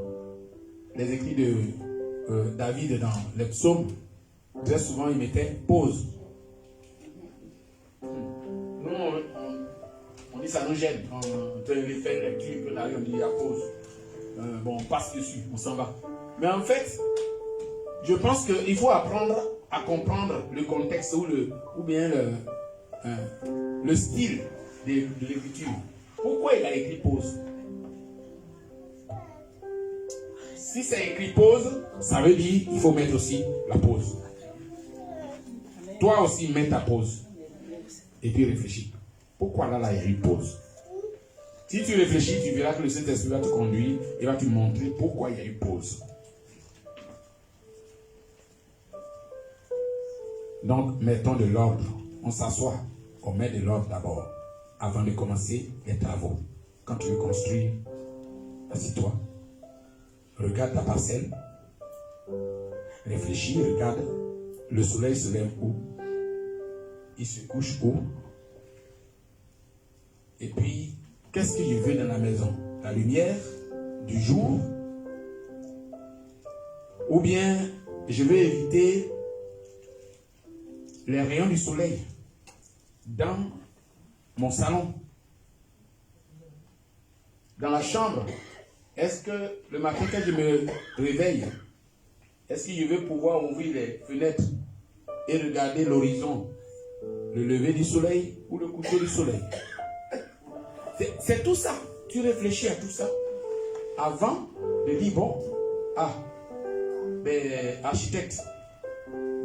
S1: les écrits de David dans les psaumes, très souvent il mettait pause. Nous, on dit ça nous gêne. Quand on fait les lecture, on dit la pause. Bon, on passe dessus, on s'en va. Mais en fait, je pense qu'il faut apprendre à comprendre le contexte ou bien le style de l'écriture. Pourquoi il a écrit pause? Si c'est écrit pause, ça veut dire qu'il faut mettre aussi la pause. Toi aussi, mets ta pause. Et puis réfléchis. Pourquoi là, il y a une pause? Si tu réfléchis, tu verras que le Saint-Esprit va te conduire et va te montrer pourquoi il y a une pause. Donc, mettons de l'ordre. On s'assoit. On met de l'ordre d'abord. Avant de commencer les travaux. Quand tu veux construire, assis-toi. Regarde ta parcelle. Réfléchis, regarde. Le soleil se lève où? Il se couche où? Et puis, qu'est-ce que je veux dans la maison? La lumière du jour? Ou bien, je veux éviter les rayons du soleil dans mon salon, dans la chambre Est-ce que le matin quand je me réveille, est-ce que je vais pouvoir ouvrir les fenêtres et regarder l'horizon, le lever du soleil ou le coucher du soleil? C'est tout ça. Tu réfléchis à tout ça avant de dire, bon, architecte,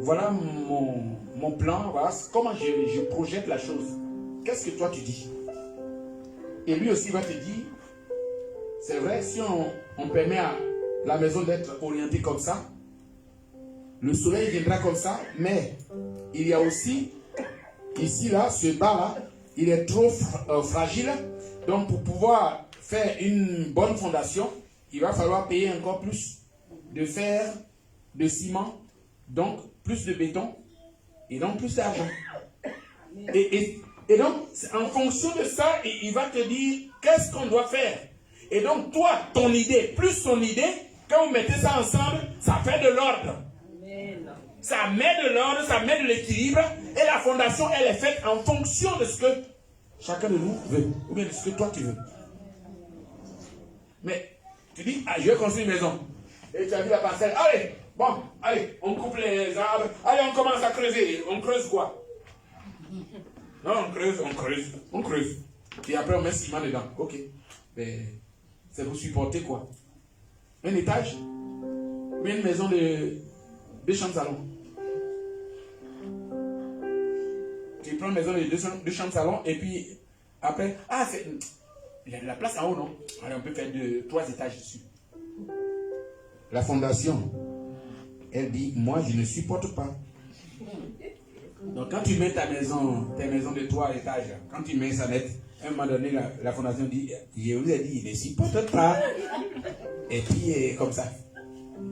S1: voilà mon plan, voilà comment je projette la chose. Qu'est-ce que toi tu dis? Et lui aussi va te dire, c'est vrai, si on permet à la maison d'être orientée comme ça, le soleil viendra comme ça, mais il y a aussi, ici, là, ce bas-là, il est trop fragile. Donc, pour pouvoir faire une bonne fondation, il va falloir payer encore plus de fer, de ciment, donc plus de béton, et donc plus d'argent. Et donc, en fonction de ça, il va te dire qu'est-ce qu'on doit faire. Et donc, toi, ton idée, plus son idée, quand vous mettez ça ensemble, ça fait de l'ordre. Ça met de l'ordre, ça met de l'équilibre. Et la fondation, elle est faite en fonction de ce que chacun de nous veut. Ou bien de ce que toi tu veux. Mais tu dis, je vais construire une maison. Et tu as vu la parcelle. Allez, bon, allez, on coupe les arbres. Allez, on commence à creuser. On creuse quoi? Non, on creuse. Et après, on met ciment dedans. Ok. Mais c'est pour supporter quoi? Un étage? Ou bien une maison de 2 chambres salon. Tu prends une maison de 2 chambres salon et puis après, il y a de la place en haut, non? Allez, on peut faire 3 étages dessus. La fondation, elle dit, moi je ne supporte pas. Donc quand tu mets tes maisons de 3 étages, quand tu mets ça net, à un moment donné, la fondation dit, je vous ai dit, il ne supporte pas. Et puis comme ça.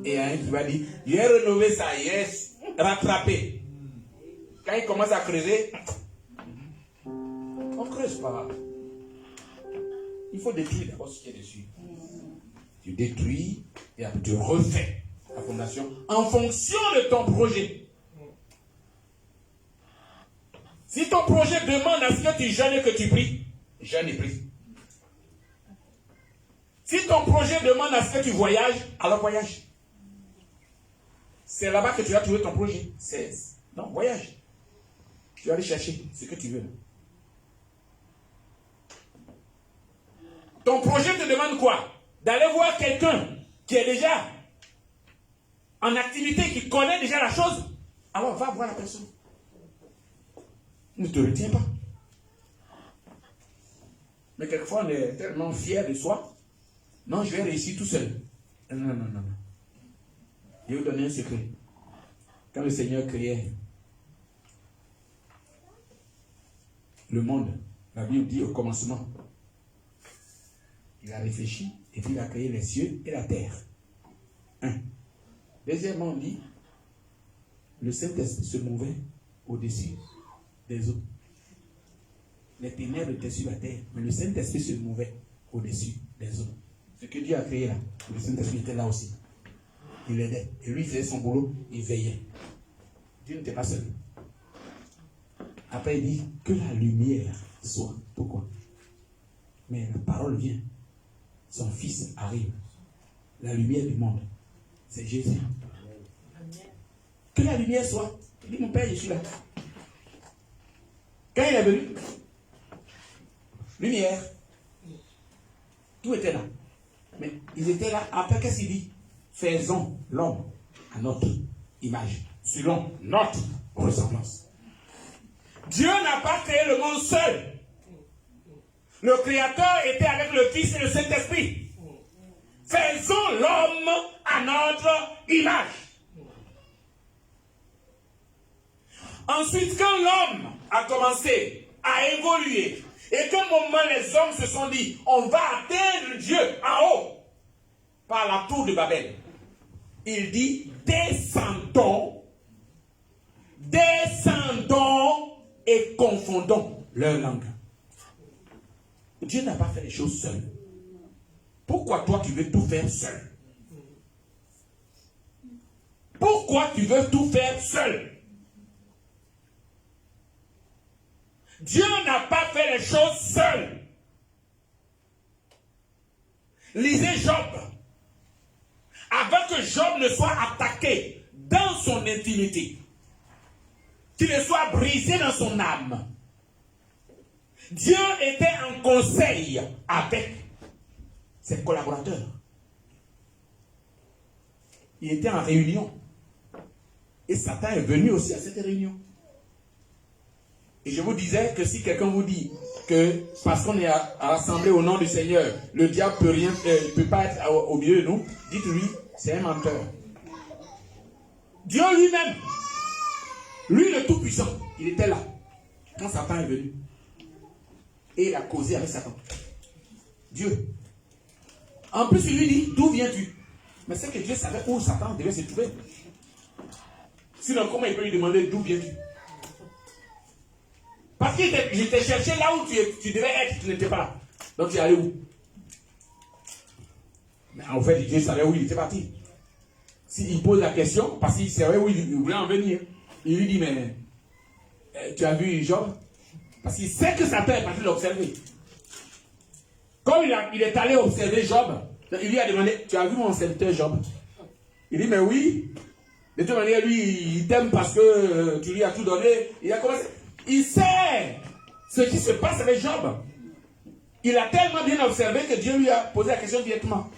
S1: Et il y a un qui va dire, j'ai rénové ça, yes, rattrapé. Quand il commence à creuser, on ne creuse pas. Il faut détruire d'abord ce qui est dessus. Tu détruis et après tu refais la fondation en fonction de ton projet. Si ton projet demande à ce que tu jeûnes et que tu pries, jeûne et prie. Si ton projet demande à ce que tu voyages, alors voyage. C'est là-bas que tu vas trouver ton projet. Non, voyage. Tu vas aller chercher ce que tu veux. Ton projet te demande quoi? D'aller voir quelqu'un qui est déjà en activité, qui connaît déjà la chose. Alors va voir la personne. Ne te retiens pas. Mais quelquefois on est tellement fier de soi. Non, je vais réussir tout seul. Non. Je vais vous donner un secret. Quand le Seigneur créait le monde, la Bible dit au commencement, il a réfléchi et puis il a créé les cieux et la terre. Deuxièmement, on dit, le Saint-Esprit se mouvait au-dessus des eaux. Les ténèbres étaient sur la terre, mais le Saint-Esprit se mouvait au-dessus des eaux. Ce que Dieu a créé là, le Saint-Esprit était là aussi. Il aidait. Et lui, il faisait son boulot, il veillait. Dieu n'était pas seul. Après, il dit que la lumière soit. Pourquoi? Mais la parole vient. Son fils arrive. La lumière du monde. C'est Jésus. Que la lumière soit. Il dit, mon Père, je suis là. Quand il est venu, lumière. Tout était là. Mais ils étaient là. Après, qu'est-ce qu'il dit? Faisons l'homme à notre image, selon notre ressemblance. Dieu n'a pas créé le monde seul. Le Créateur était avec le Fils et le Saint-Esprit. Faisons l'homme à notre image. Ensuite, quand l'homme a commencé à évoluer, et qu'à un moment les hommes se sont dit, on va atteindre Dieu en haut, par la tour de Babel. Il dit, descendons et confondons leur langue. Dieu n'a pas fait les choses seul. Pourquoi toi tu veux tout faire seul? Pourquoi tu veux tout faire seul? Dieu n'a pas fait les choses seul. Lisez Job. Avant que Job ne soit attaqué dans son intimité, qu'il ne soit brisé dans son âme, Dieu était en conseil avec ses collaborateurs. Il était en réunion. Et Satan est venu aussi à cette réunion. Et je vous disais que si quelqu'un vous dit que parce qu'on est rassemblé au nom du Seigneur, le diable ne peut pas être au milieu de nous, dites-lui, c'est un menteur. Dieu lui-même, lui le Tout-Puissant, il était là quand Satan est venu. Et il a causé avec Satan. Dieu. En plus, il lui dit, d'où viens-tu? Mais c'est que Dieu savait où Satan devait se trouver. Sinon, comment il peut lui demander d'où viens-tu? Parce qu'il t'ai cherché là où tu devais être, tu n'étais pas là. Donc tu es allé où? Mais en fait, Dieu savait où il était parti. S'il pose la question, parce qu'il savait où il voulait en venir, il lui dit, mais tu as vu Job? Parce qu'il sait que Satan est parti l'observer. Comme il est allé observer Job, il lui a demandé, tu as vu mon serviteur Job? Il dit, mais oui. De toute manière, lui, il t'aime parce que tu lui as tout donné. Il a commencé. Il sait ce qui se passe avec Job. Il a tellement bien observé que Dieu lui a posé la question directement.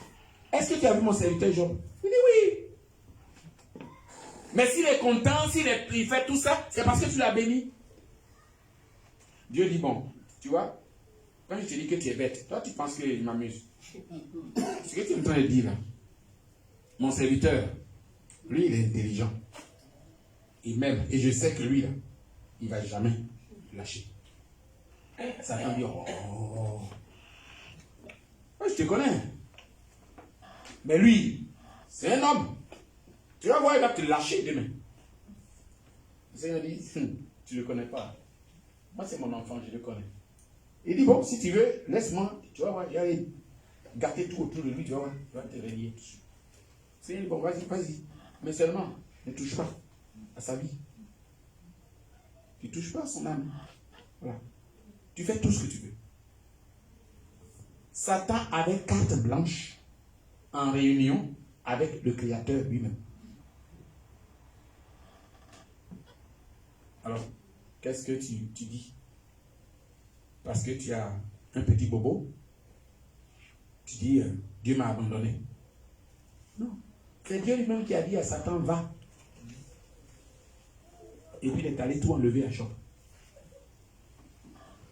S1: Est-ce que tu as vu mon serviteur Job? Il dit oui. Mais s'il est content, il fait tout ça, c'est parce que tu l'as béni. Dieu dit, bon, tu vois, quand je te dis que tu es bête, toi tu penses qu'il m'amuse. Ce que tu es en train de dire là, mon serviteur, lui il est intelligent. Il m'aime. Et je sais que lui là, il ne va jamais lâcher. Ça va dire, oh, je te connais. Mais lui, c'est un homme. Tu vas voir, il va te lâcher demain. Le Seigneur dit, tu ne le connais pas. Moi, c'est mon enfant, je le connais. Il dit, bon, si tu veux, laisse-moi. Tu vas voir, il va gâter tout autour de lui, tu vas voir, il va te relier. Le Seigneur dit, bon, vas-y. Mais seulement, ne touche pas à sa vie. Tu ne touches pas à son âme. Voilà. Tu fais tout ce que tu veux. Satan avait carte blanche en réunion avec le Créateur lui-même. Alors, qu'est-ce que tu dis? Parce que tu as un petit bobo, tu dis, Dieu m'a abandonné. Non. C'est Dieu lui-même qui a dit à Satan, va. Et puis il est allé tout enlever à Job.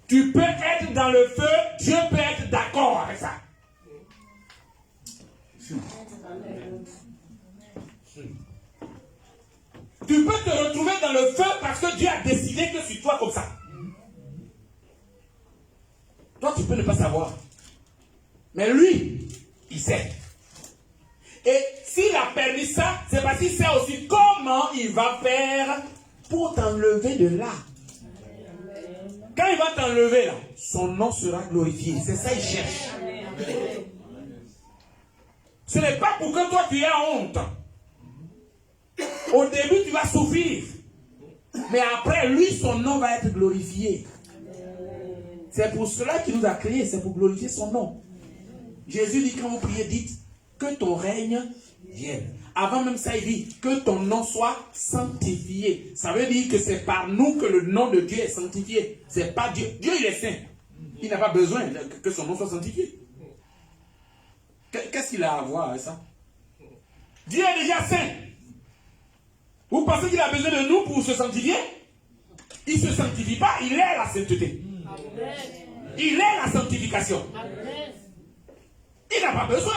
S1: Tu peux être dans le feu, Dieu peut être d'accord avec ça. Tu peux te retrouver dans le feu parce que Dieu a décidé que c'est toi comme ça. Toi, tu peux ne pas savoir. Mais lui, il sait. Et s'il a permis ça, c'est parce qu'il sait aussi comment il va faire pour t'enlever de là. Quand il va t'enlever là, son nom sera glorifié. C'est ça qu'il cherche. Ce n'est pas pour que toi tu aies honte. Au début, tu vas souffrir. Mais après, lui, son nom va être glorifié. C'est pour cela qu'il nous a créés. C'est pour glorifier son nom. Jésus dit, quand vous priez, dites que ton règne vienne. Avant même ça, il dit que ton nom soit sanctifié. Ça veut dire que c'est par nous que le nom de Dieu est sanctifié. C'est pas Dieu. Dieu, il est saint. Il n'a pas besoin que son nom soit sanctifié. Qu'est-ce qu'il a à voir avec ça? Dieu est déjà saint. Vous pensez qu'il a besoin de nous pour se sanctifier? Il ne se sanctifie pas, il est la sainteté. Il est la sanctification. Il n'a pas besoin.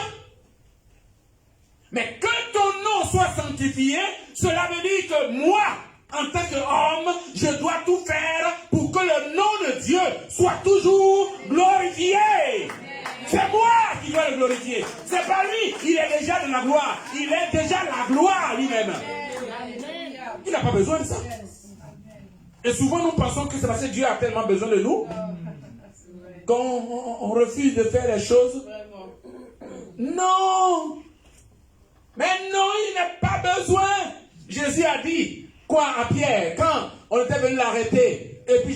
S1: Mais que ton nom soit sanctifié, cela veut dire que moi, en tant qu'homme, je dois tout faire pour que le nom de Dieu soit toujours glorifié. C'est moi qui dois le glorifier. C'est pas lui. Il est déjà de la gloire. Il est déjà la gloire lui-même. Il n'a pas besoin de ça. Et souvent nous pensons que c'est parce que Dieu a tellement besoin de nous qu'on refuse de faire les choses. Non. Mais non, il n'a pas besoin. Jésus a dit quoi à Pierre quand on était venu l'arrêter. Et puis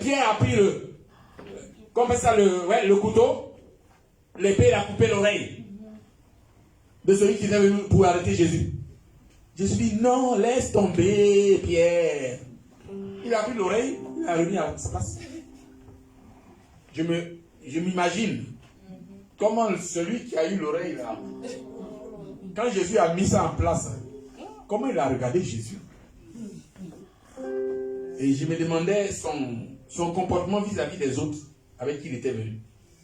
S1: Pierre a pris le couteau. l'épée, il a coupé l'oreille de celui qui était venu pour arrêter Jésus. Jésus dit, non, laisse tomber, Pierre. Il a pris l'oreille, il a remis à sa place. Je m'imagine comment celui qui a eu l'oreille là, quand Jésus a mis ça en place, comment il a regardé Jésus. Et je me demandais son comportement vis-à-vis des autres avec qui il était venu.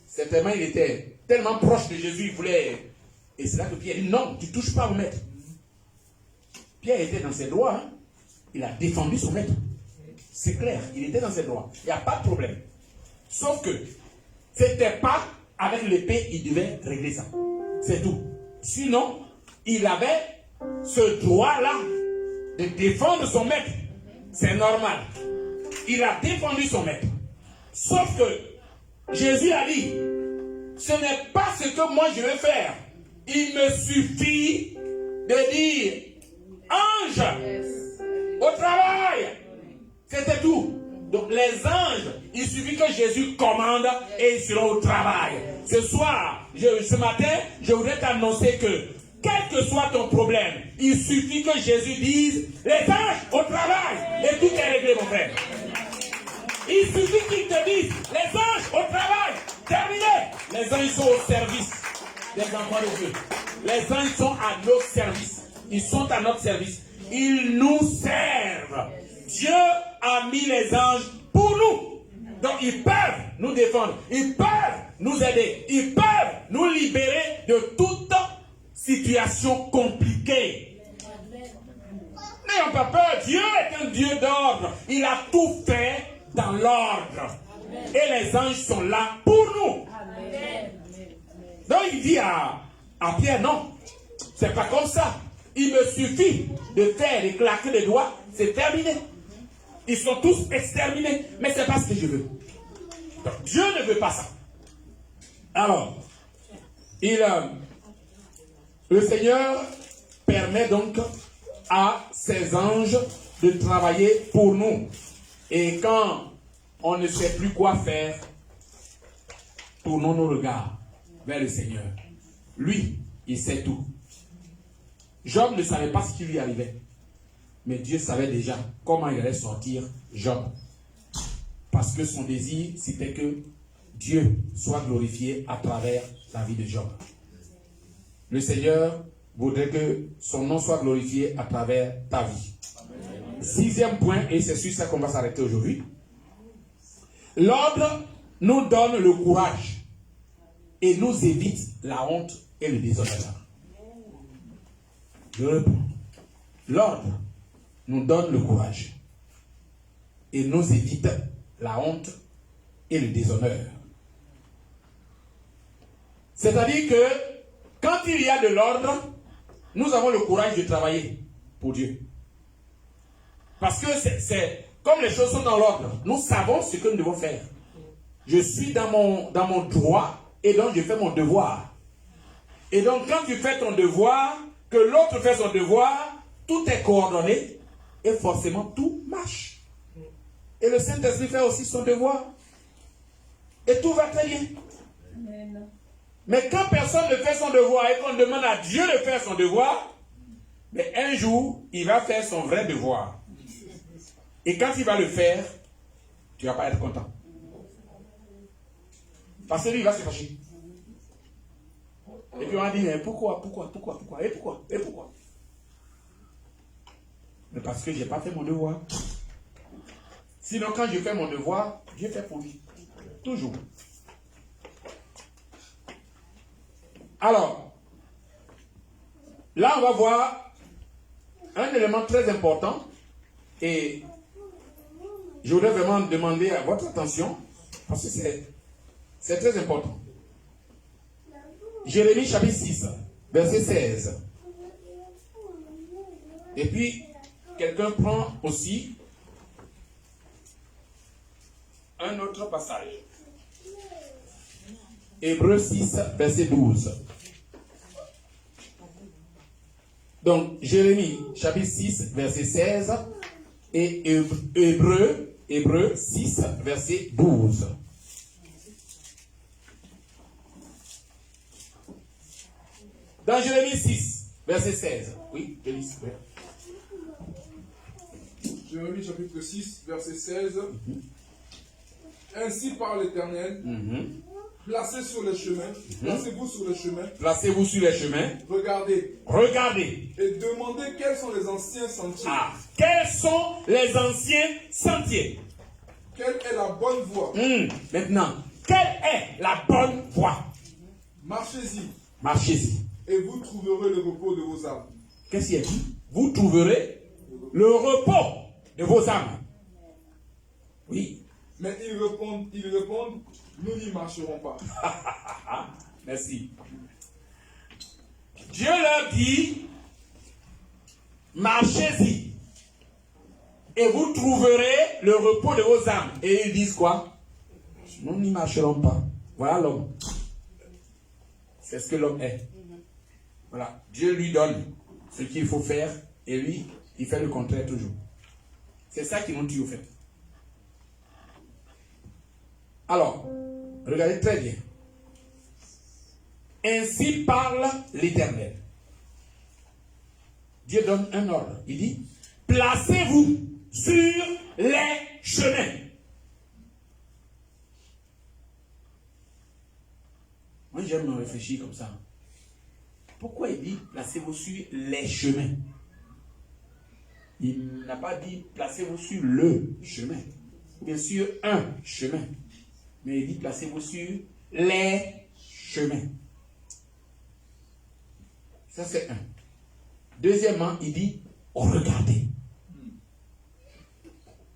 S1: Certainement, il était tellement proche de Jésus, il voulait... Et c'est là que Pierre dit, non, tu ne touches pas au maître. Pierre était dans ses droits, hein. Il a défendu son maître. C'est clair, il était dans ses droits. Il n'y a pas de problème. Sauf que, ce n'était pas avec l'épée, il devait régler ça. C'est tout. Sinon, il avait ce droit-là de défendre son maître. C'est normal. Il a défendu son maître. Sauf que Jésus a dit, ce n'est pas ce que moi je vais faire. Il me suffit de dire, ange, au travail. C'était tout. Donc les anges, il suffit que Jésus commande et ils seront au travail. Ce soir, ce matin, je voudrais t'annoncer que, quel que soit ton problème, il suffit que Jésus dise, les anges au travail, et tout est réglé, mon frère. Il suffit qu'il te dise, les anges au travail, terminé. Les anges sont au service des enfants de Dieu. Les anges sont à notre service. Ils sont à notre service. Ils nous servent. Dieu a mis les anges pour nous. Donc ils peuvent nous défendre. Ils peuvent nous aider. Ils peuvent nous libérer de toute situation compliquée. N'ayons pas peur. Dieu est un Dieu d'ordre. Il a tout fait dans l'ordre. Et les anges sont là pour nous. Donc il dit à Pierre, non, c'est pas comme ça. Il me suffit de faire et claquer les doigts, c'est terminé. Ils sont tous exterminés, mais c'est pas ce que je veux. Donc, Dieu ne veut pas ça. Alors, le Seigneur permet donc à ses anges de travailler pour nous. Et quand on ne sait plus quoi faire, tournons nos regards vers le Seigneur. Lui, il sait tout. Job ne savait pas ce qui lui arrivait. Mais Dieu savait déjà comment il allait sortir Job. Parce que son désir, c'était que Dieu soit glorifié à travers la vie de Job. Le Seigneur voudrait que son nom soit glorifié à travers ta vie. Sixième point, et c'est sur ça qu'on va s'arrêter aujourd'hui. L'ordre nous donne le courage et nous évite la honte et le déshonneur. Je reprends. L'ordre nous donne le courage et nous évite la honte et le déshonneur. C'est-à-dire que quand il y a de l'ordre, nous avons le courage de travailler pour Dieu. Parce que c'est comme les choses sont dans l'ordre, nous savons ce que nous devons faire. Je suis dans mon droit et donc je fais mon devoir. Et donc quand tu fais ton devoir, que l'autre fait son devoir, tout est coordonné et forcément tout marche. Et le Saint-Esprit fait aussi son devoir. Et tout va très bien. Amen. Mais quand personne ne fait son devoir et qu'on demande à Dieu de faire son devoir, mais un jour, il va faire son vrai devoir. Et quand il va le faire, tu ne vas pas être content. Parce que lui, il va se fâcher. Et puis on va dire, mais pourquoi? Mais parce que je n'ai pas fait mon devoir. Sinon, quand je fais mon devoir, Dieu fait pour lui. Toujours. Alors, là, on va voir un élément très important. Et je voudrais vraiment demander à votre attention, parce que c'est très important. Jérémie chapitre 6, verset 16. Et puis, quelqu'un prend aussi un autre passage. Hébreux 6, verset 12. Donc, Jérémie chapitre 6, verset 16 et Hébreux 6, verset 12. Dans Jérémie 6, verset 16. Oui, Jérémie.
S2: Jérémie chapitre 6, verset 16. Ainsi parle l'Éternel. Placez sur les chemins. Placez-vous sur les chemins.
S1: Placez-vous sur les chemins.
S2: Regardez.
S1: Regardez.
S2: Et demandez quels sont les anciens sentiers.
S1: Ah, quels sont les anciens sentiers?
S2: Quelle est la bonne voie?
S1: Maintenant, quelle est la bonne voie?
S2: Marchez-y.
S1: Marchez-y.
S2: Et vous trouverez le repos de vos âmes.
S1: Qu'est-ce qu'il y a dit? Vous trouverez le repos de vos âmes. Oui.
S2: Mais ils répondent, nous n'y marcherons pas.
S1: Merci. Dieu leur dit, marchez-y et vous trouverez le repos de vos âmes. Et ils disent quoi? Nous n'y marcherons pas. Voilà l'homme. C'est ce que l'homme est. Voilà. Dieu lui donne ce qu'il faut faire et lui, il fait le contraire toujours. C'est ça qui nous tue au fait. Alors, regardez très bien. Ainsi parle l'Éternel. Dieu donne un ordre. Il dit, placez-vous sur les chemins. Moi, j'aime me réfléchir comme ça. Pourquoi il dit, placez-vous sur les chemins? Il n'a pas dit, placez-vous sur le chemin. Bien sûr, un chemin. Mais il dit, placez-vous sur les chemins. Ça, c'est un. Deuxièmement, il dit, regardez.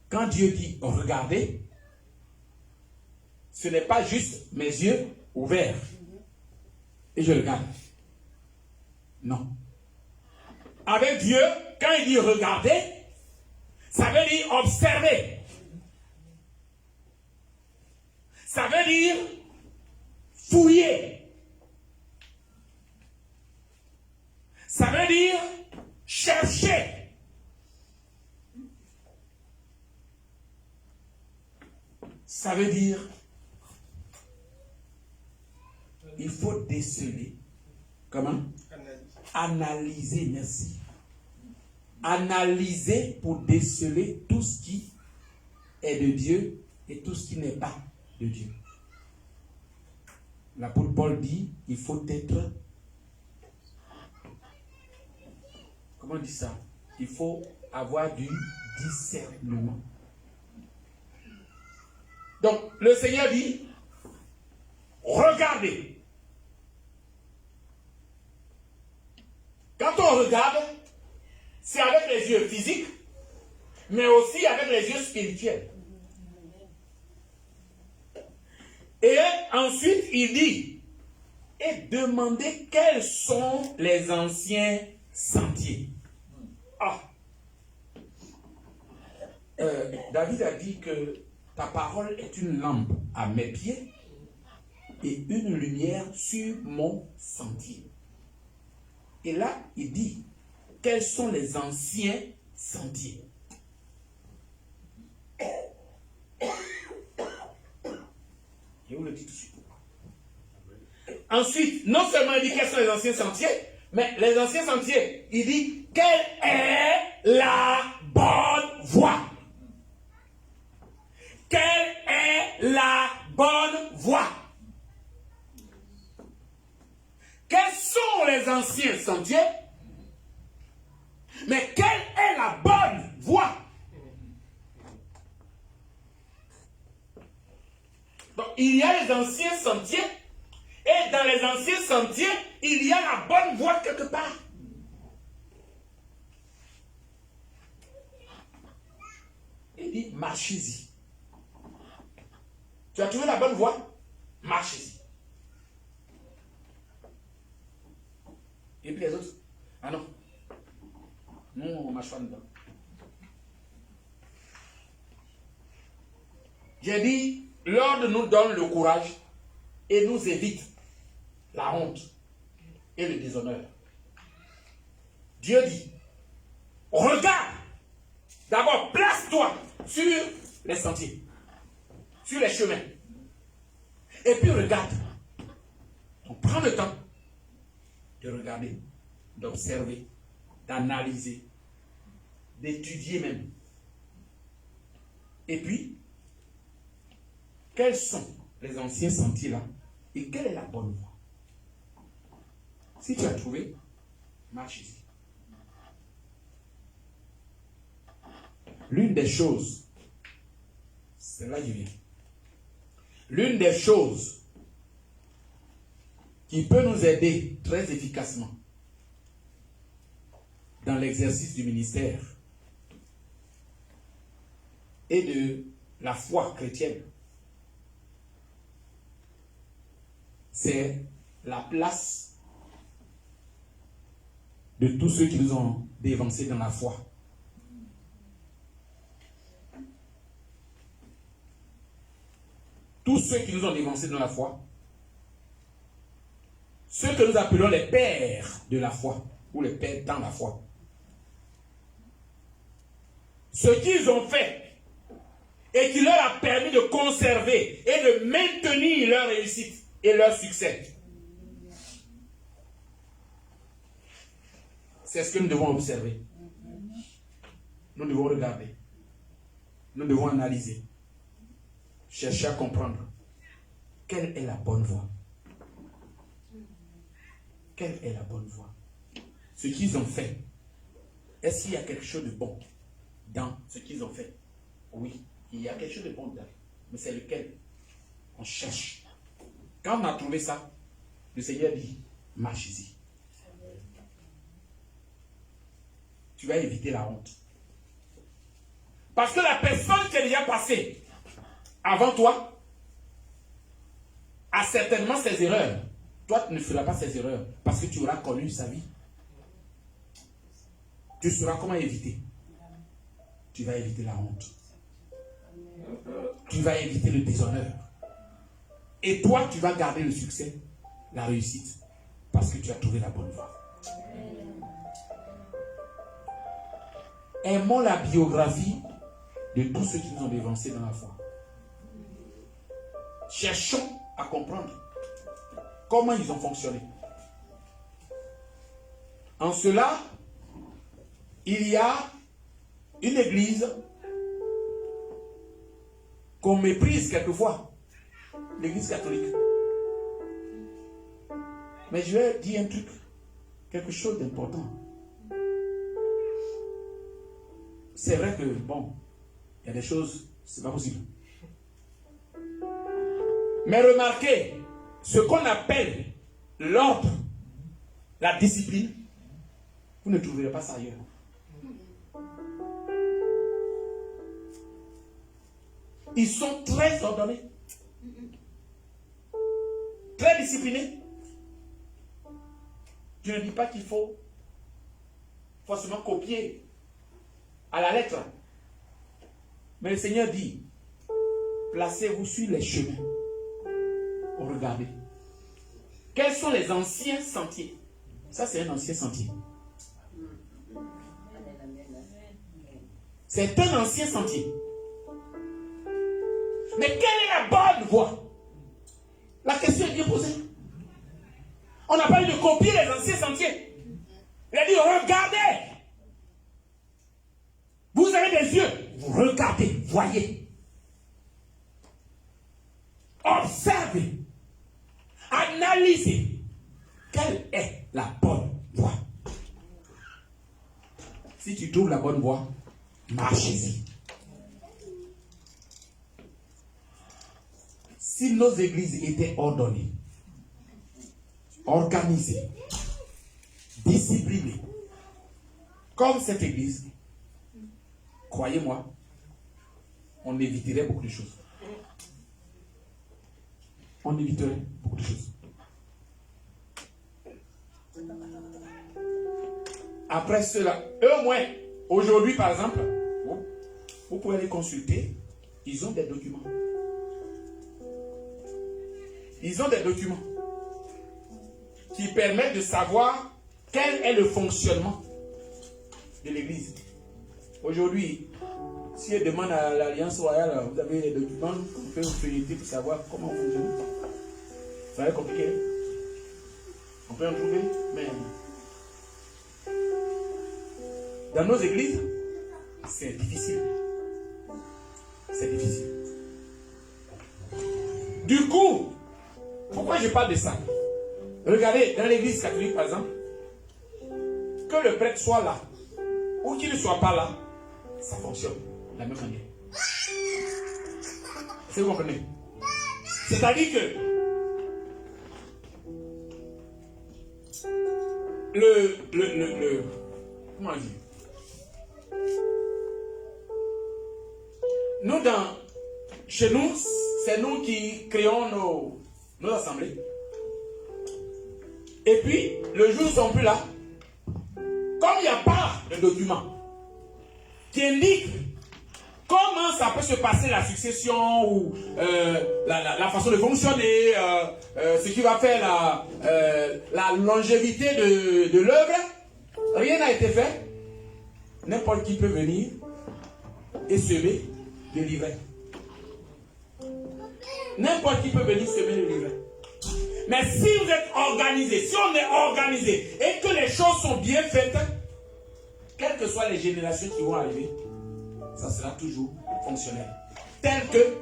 S1: Quand Dieu dit, regardez, ce n'est pas juste mes yeux ouverts et je regarde. Non. Avec Dieu, quand il dit regardez, ça veut dire observer. Ça veut dire fouiller. Ça veut dire chercher. Ça veut dire il faut déceler. Comment? Analyser, merci. Analyser pour déceler tout ce qui est de Dieu et tout ce qui n'est pas de Dieu. L'apôtre Paul dit, il faut être, comment on dit ça? Il faut avoir du discernement. Donc, le Seigneur dit, regardez. Quand on regarde, c'est avec les yeux physiques, mais aussi avec les yeux spirituels. Et ensuite, il dit, et demandez quels sont les anciens sentiers. Ah. David a dit que ta parole est une lampe à mes pieds et une lumière sur mon sentier. Et là, il dit, quels sont les anciens sentiers? Je vous le dis tout de suite. Ensuite, non seulement il dit quels sont les anciens sentiers, mais les anciens sentiers, il dit, quelle est la bonne voie? Quelle est la bonne voie? Quels sont les anciens sentiers? Mais quelle est la bonne voie? Donc, il y a les anciens sentiers, et dans les anciens sentiers, il y a la bonne voie quelque part. Il dit, marchez-y. Tu as trouvé la bonne voie? Marchez-y. Et puis les autres, ah non, nous on marche pas dedans. J'ai dit, l'ordre nous donne le courage et nous évite la honte et le déshonneur. Dieu dit, regarde, d'abord place-toi sur les sentiers, sur les chemins, et puis regarde. Donc prends le temps de regarder, d'observer, d'analyser, d'étudier même. Et puis, quels sont les anciens sentiers là et quelle est la bonne voie? Si tu as trouvé, marche ici. L'une des choses, c'est là que je viens. L'une des choses qui peut nous aider très efficacement dans l'exercice du ministère et de la foi chrétienne, c'est la place de tous ceux qui nous ont dévancés dans la foi. Tous ceux qui nous ont dévancés dans la foi, ceux que nous appelons les pères de la foi, ou les pères dans la foi. Ce qu'ils ont fait et qui leur a permis de conserver et de maintenir leur réussite et leur succès. C'est ce que nous devons observer. Nous devons regarder. Nous devons analyser. Chercher à comprendre quelle est la bonne voie. Quelle est la bonne voie? Ce qu'ils ont fait, est-ce qu'il y a quelque chose de bon dans ce qu'ils ont fait? Oui, il y a quelque chose de bon dedans. Mais c'est lequel? On cherche. Quand on a trouvé ça, le Seigneur dit, marche ici. Tu vas éviter la honte. Parce que la personne qui est déjà passée avant toi a certainement ses erreurs. Toi, tu ne feras pas ces erreurs parce que tu auras connu sa vie. Tu sauras comment éviter. Tu vas éviter la honte. Tu vas éviter le déshonneur. Et toi, tu vas garder le succès, la réussite, parce que tu as trouvé la bonne voie. Aimons la biographie de tous ceux qui nous ont dévancés dans la foi. Cherchons à comprendre comment ils ont fonctionné. En cela, il y a une église qu'on méprise quelquefois, l'église catholique. Mais je vais dire un truc, quelque chose d'important. C'est vrai que, bon, il y a des choses, c'est pas possible. Mais remarquez, ce qu'on appelle l'ordre, la discipline, vous ne trouverez pas ça ailleurs. Ils sont très ordonnés, très disciplinés. Je ne dis pas qu'il faut forcément copier à la lettre. Mais le Seigneur dit, placez-vous sur les chemins. Regardez. Quels sont les anciens sentiers? Ça, c'est un ancien sentier. C'est un ancien sentier. Mais quelle est la bonne voie? La question est bien posée. On n'a pas eu de copier les anciens sentiers. Il a dit, regardez. Vous avez des yeux. Vous regardez, voyez. Observez. Analysez. Quelle est la bonne voie? Si tu trouves la bonne voie, marchez-y. Si nos églises étaient ordonnées, organisées, disciplinées, comme cette église, croyez-moi, on éviterait beaucoup de choses. On éviterait beaucoup de choses. Après cela, eux au moins, aujourd'hui par exemple, vous pouvez les consulter, ils ont des documents. Ils ont des documents qui permettent de savoir quel est le fonctionnement de l'église. Aujourd'hui, si elle demande à l'Alliance Royale, vous avez des documents qu'on peut vous feuilleter pour savoir comment on fonctionne. Ça va être compliqué. On peut en trouver, mais dans nos églises, c'est difficile. C'est difficile. Du coup, pourquoi je parle de ça? Regardez, dans l'église catholique, par exemple, que le prêtre soit là, ou qu'il ne soit pas là, ça fonctionne de la même manière. Est-ce que vous comprenez? C'est-à-dire que comment dire? Nous, chez nous, c'est nous qui créons nos assemblées. Et puis, le jour où ils ne sont plus là, comme il n'y a pas de document qui indique comment ça peut se passer la succession ou la façon de fonctionner, ce qui va faire la longévité de l'œuvre, rien n'a été fait. N'importe qui peut venir et semer le livret. N'importe qui peut venir semer le livret. Mais si vous êtes organisé, si on est organisé et que les choses sont bien faites, quelles que soient les générations qui vont arriver, ça sera toujours fonctionnel. Tel que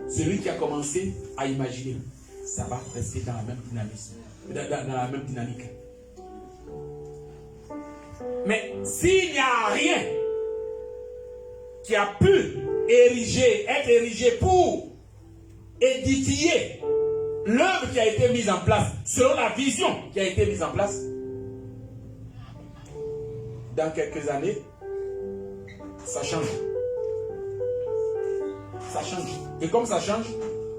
S1: celui qui a commencé à imaginer, ça va rester dans la même dynamisme, dans la même dynamique. Mais s'il n'y a rien qui a pu être érigé pour éditiller l'œuvre qui a été mise en place, selon la vision qui a été mise en place, dans quelques années, ça change. Ça change. Et comme ça change,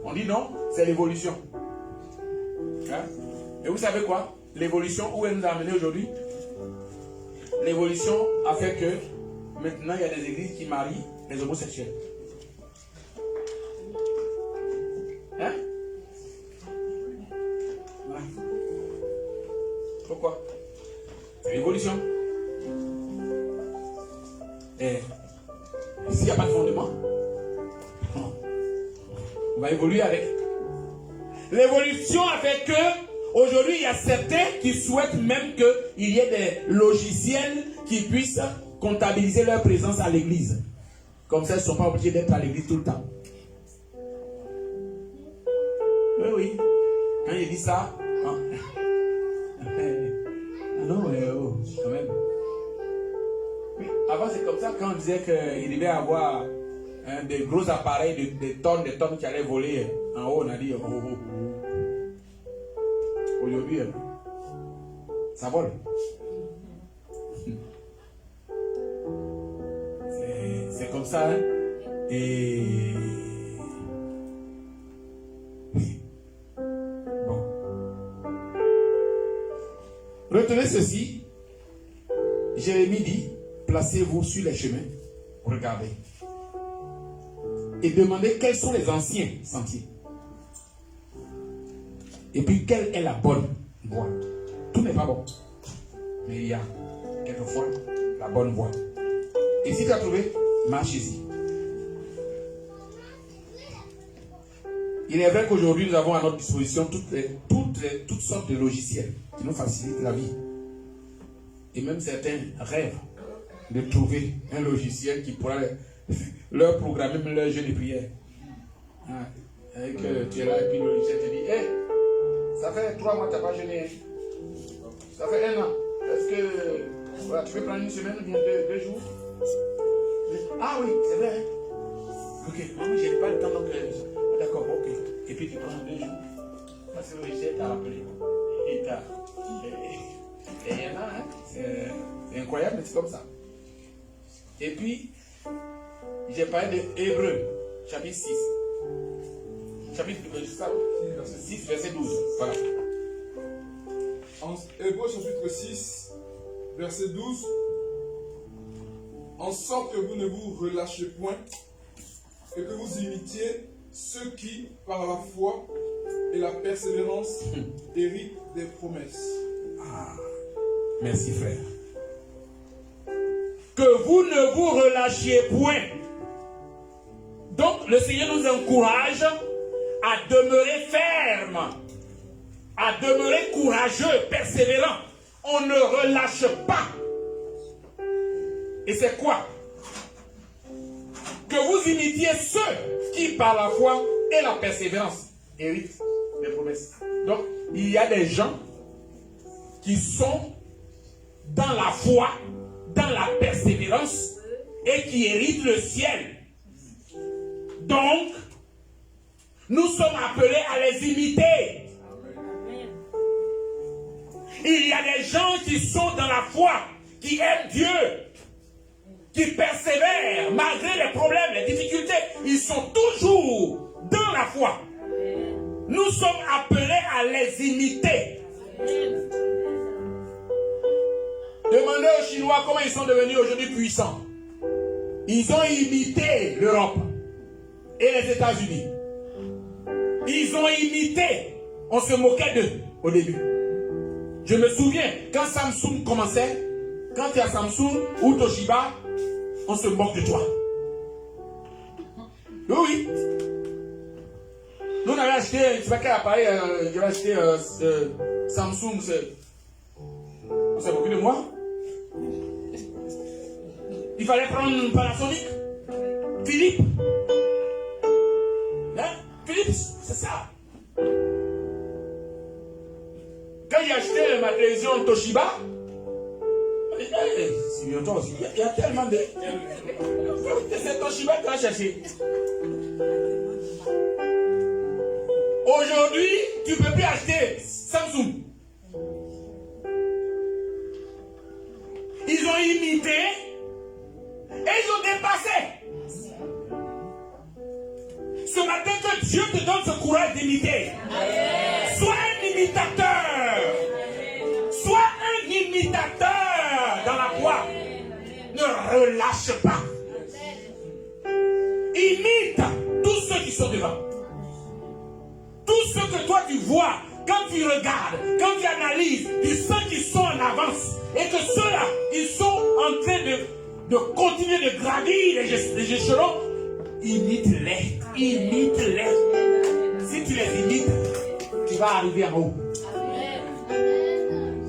S1: on dit non, c'est l'évolution. Hein? Et vous savez quoi? L'évolution, où elle nous a amené aujourd'hui? L'évolution a fait que maintenant il y a des églises qui marient les homosexuels. Hein? Voilà. Pourquoi? C'est l'évolution. Et s'il n'y a pas de fondement, on va évoluer avec. L'évolution a fait que aujourd'hui, il y a certains qui souhaitent même qu'il y ait des logiciels qui puissent comptabiliser leur présence à l'église. Comme ça, ils ne sont pas obligés d'être à l'église tout le temps. Oui, oui. Quand il dit ça, non, quand même. Oui, avant, c'est comme ça, quand on disait qu'il devait avoir des gros appareils, des tonnes qui allaient voler en haut, on a dit, aujourd'hui, ça vole. C'est comme ça, hein? Et bon. Retenez ceci. Jérémie dit, placez-vous sur les chemins, regardez. Et demandez quels sont les anciens sentiers. Et puis, quelle est la bonne voie? Tout n'est pas bon. Mais il y a, quelquefois, la bonne voie. Et si tu as trouvé, marchez-y. Il est vrai qu'aujourd'hui, nous avons à notre disposition toutes sortes de logiciels qui nous facilitent la vie. Et même certains rêvent de trouver un logiciel qui pourra leur programmer même leur jeu de prière. Avec tu es là et puis le logiciel te dit, hey, ça fait 3 mois que tu n'as pas jeûné. Ça fait 1 an. Est-ce que voilà, tu peux prendre une semaine ou bien 2 jours? Ah oui, c'est vrai. Ok, moi je n'ai pas le temps donc. D'accord, ok. Et puis tu prends 2 jours. Parce que le logiciel t'a rappelé. Et il y en a, hein? C'est incroyable, mais c'est comme ça. Et puis, j'ai parlé de Hébreux, chapitre 6. Chapitre 6, verset 12. Voilà.
S2: En Hébreux, chapitre 6, verset 12. En sorte que vous ne vous relâchez point et que vous imitiez ceux qui, par la foi et la persévérance, héritent des promesses.
S1: Ah, merci frère. Que vous ne vous relâchiez point. Donc le Seigneur nous encourage à demeurer ferme, à demeurer courageux, persévérant. On ne relâche pas. Et c'est quoi? Que vous imitiez ceux qui, par la foi et la persévérance, héritent les promesses. Donc, il y a des gens qui sont dans la foi, dans la persévérance et qui héritent le ciel. Donc, nous sommes appelés à les imiter. Il y a des gens qui sont dans la foi, qui aiment Dieu, qui persévèrent malgré les problèmes, les difficultés. Ils sont toujours dans la foi. Nous sommes appelés à les imiter. Demandez aux Chinois comment ils sont devenus aujourd'hui puissants. Ils ont imité l'Europe et les États-Unis. Ils ont imité. On se moquait d'eux au début. Je me souviens, quand Samsung commençait, quand il y a Samsung ou Toshiba, on se moque de toi. Oui. Nous on avait acheté, je ne sais pas quel appareil, j'avais acheté Samsung, on s'est moqué de moi. Il fallait prendre Panasonic, Philips. Hein? Philips, c'est ça. Quand j'ai acheté ma télévision Toshiba, il y a tellement de... C'est Toshiba que tu as cherché. Aujourd'hui, tu ne peux plus acheter Samsung. Ils ont imité et ils ont dépassé. Ce matin, que Dieu te donne ce courage d'imiter. Sois un imitateur. Sois un imitateur dans la foi. Ne relâche pas. Imite tous ceux qui sont devant. Tous ceux que toi tu vois, quand tu regardes, quand tu analyses, tu sens qu'ils sont en avance. Et que ceux-là, ils sont en train de continuer de gravir les échelons. Imite-les. Imite-les. Si tu les imites, tu vas arriver en haut.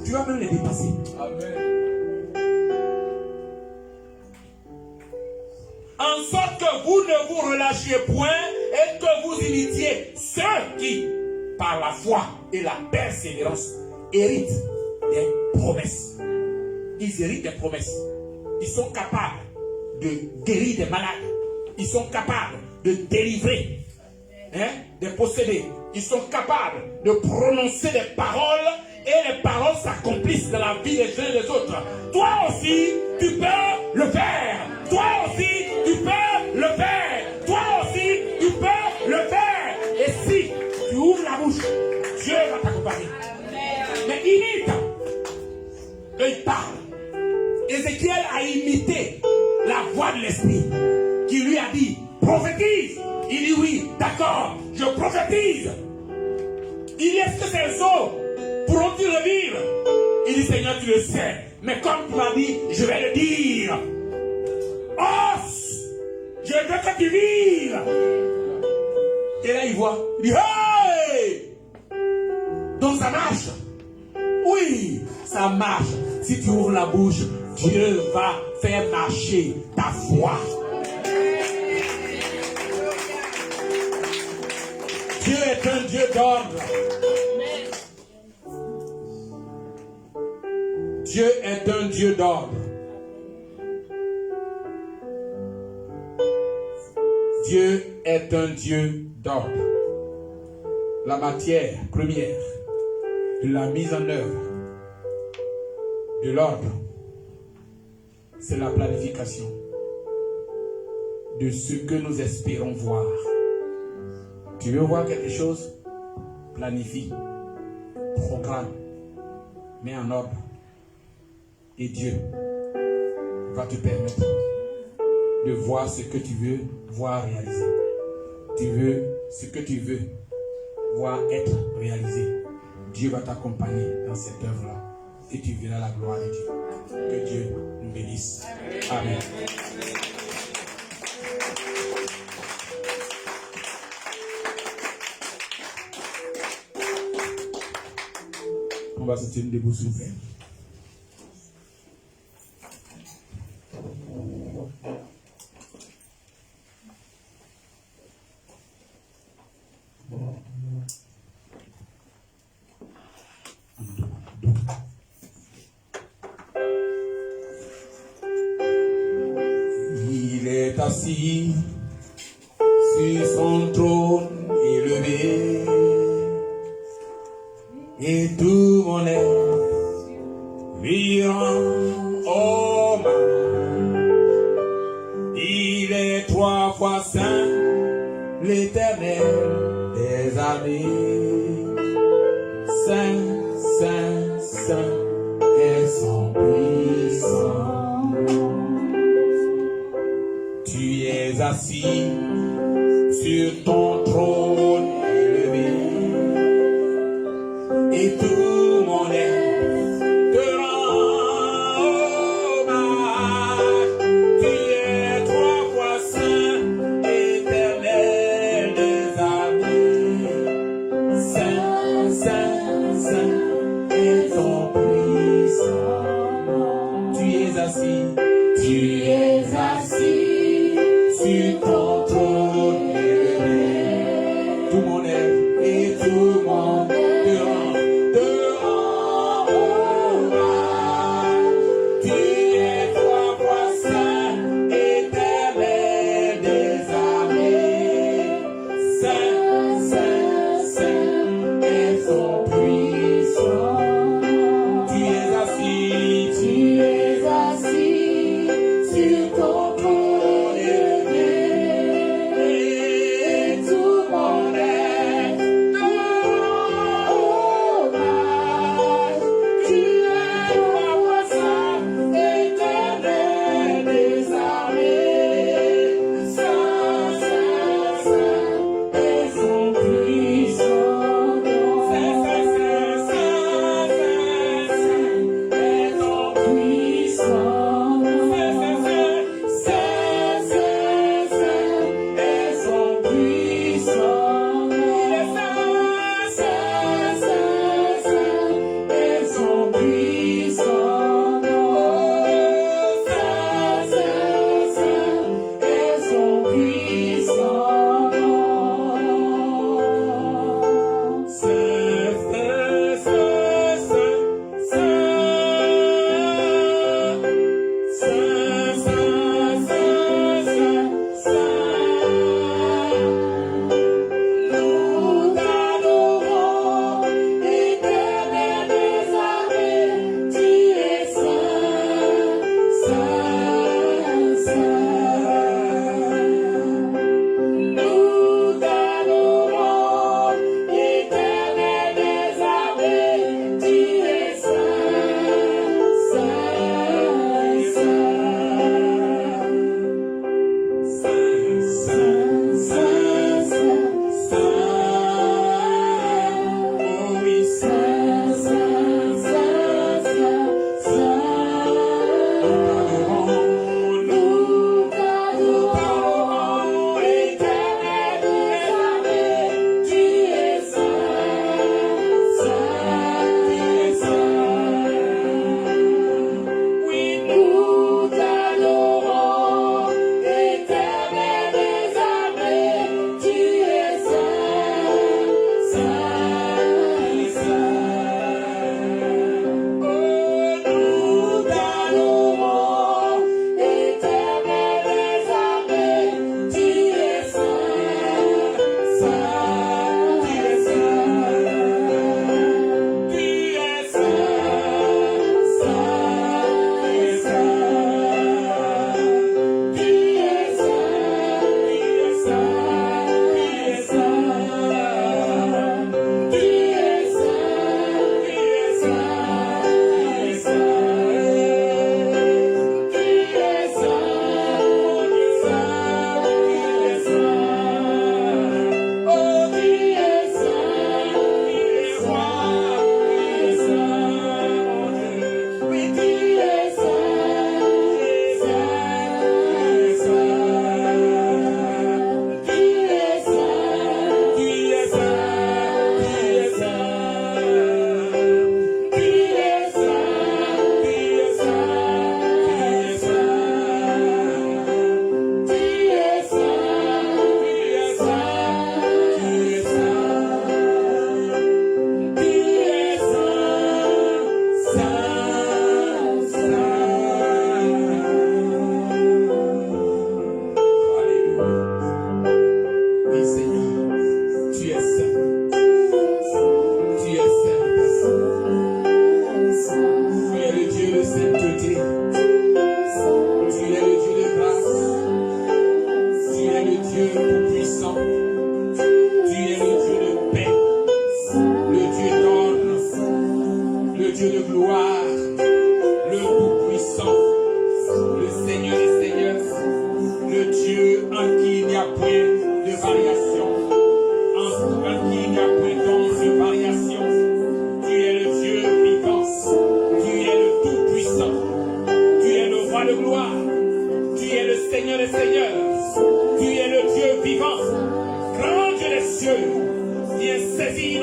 S1: Tu vas même les dépasser. En sorte que vous ne vous relâchiez point et que vous imitiez ceux qui, par la foi et la persévérance, héritent des promesses. Ils héritent des promesses. Ils sont capables de guérir des malades. Ils sont capables de délivrer des possédés. Ils sont capables de prononcer des paroles et les paroles s'accomplissent dans la vie des uns et des autres. Toi aussi, tu peux le faire. Toi aussi, tu peux le faire. Toi aussi, tu peux le faire. Et si tu ouvres la bouche, Dieu va t'accompagner. Mais imite. Il parle. Ézéchiel a imité la voix de l'Esprit qui lui a dit, prophétise. Il dit oui, d'accord, je prophétise. Il dit, est-ce que ces eaux pourront-ils revivre? Il dit, Seigneur, tu le sais. Mais comme tu m'as dit, je vais le dire. Os, je veux que tu vives. Et là, il voit. Il dit, hey! Donc ça marche. Oui, ça marche. Si tu ouvres la bouche, Dieu va faire marcher ta foi. Dieu est un Dieu d'ordre. Dieu est un Dieu d'ordre. Dieu est un Dieu d'ordre. La matière première de la mise en œuvre de l'ordre, c'est la planification de ce que nous espérons voir. Tu veux voir quelque chose? Planifie, programme, mets en ordre. Et Dieu va te permettre de voir ce que tu veux voir réalisé. Tu veux ce que tu veux voir être réalisé. Dieu va t'accompagner dans cette œuvre-là. Et tu verras la gloire de Dieu. Que Dieu nous bénisse. Amen. On va se tenir debout, s'il vous plaît. Il est assis sur son trône élevé, et tout mon être lui rend hommage. Il est 3 fois saint, l'Éternel des armées. Saint, saint, saint est son puissant. Tu es assis sur ton trône élevé, et tout mon être te rend hommage. Tu es 3 fois saint, Éternel des armées. Saint, saint, saint est ton puissant. Tu es assis sur ton trône élevé.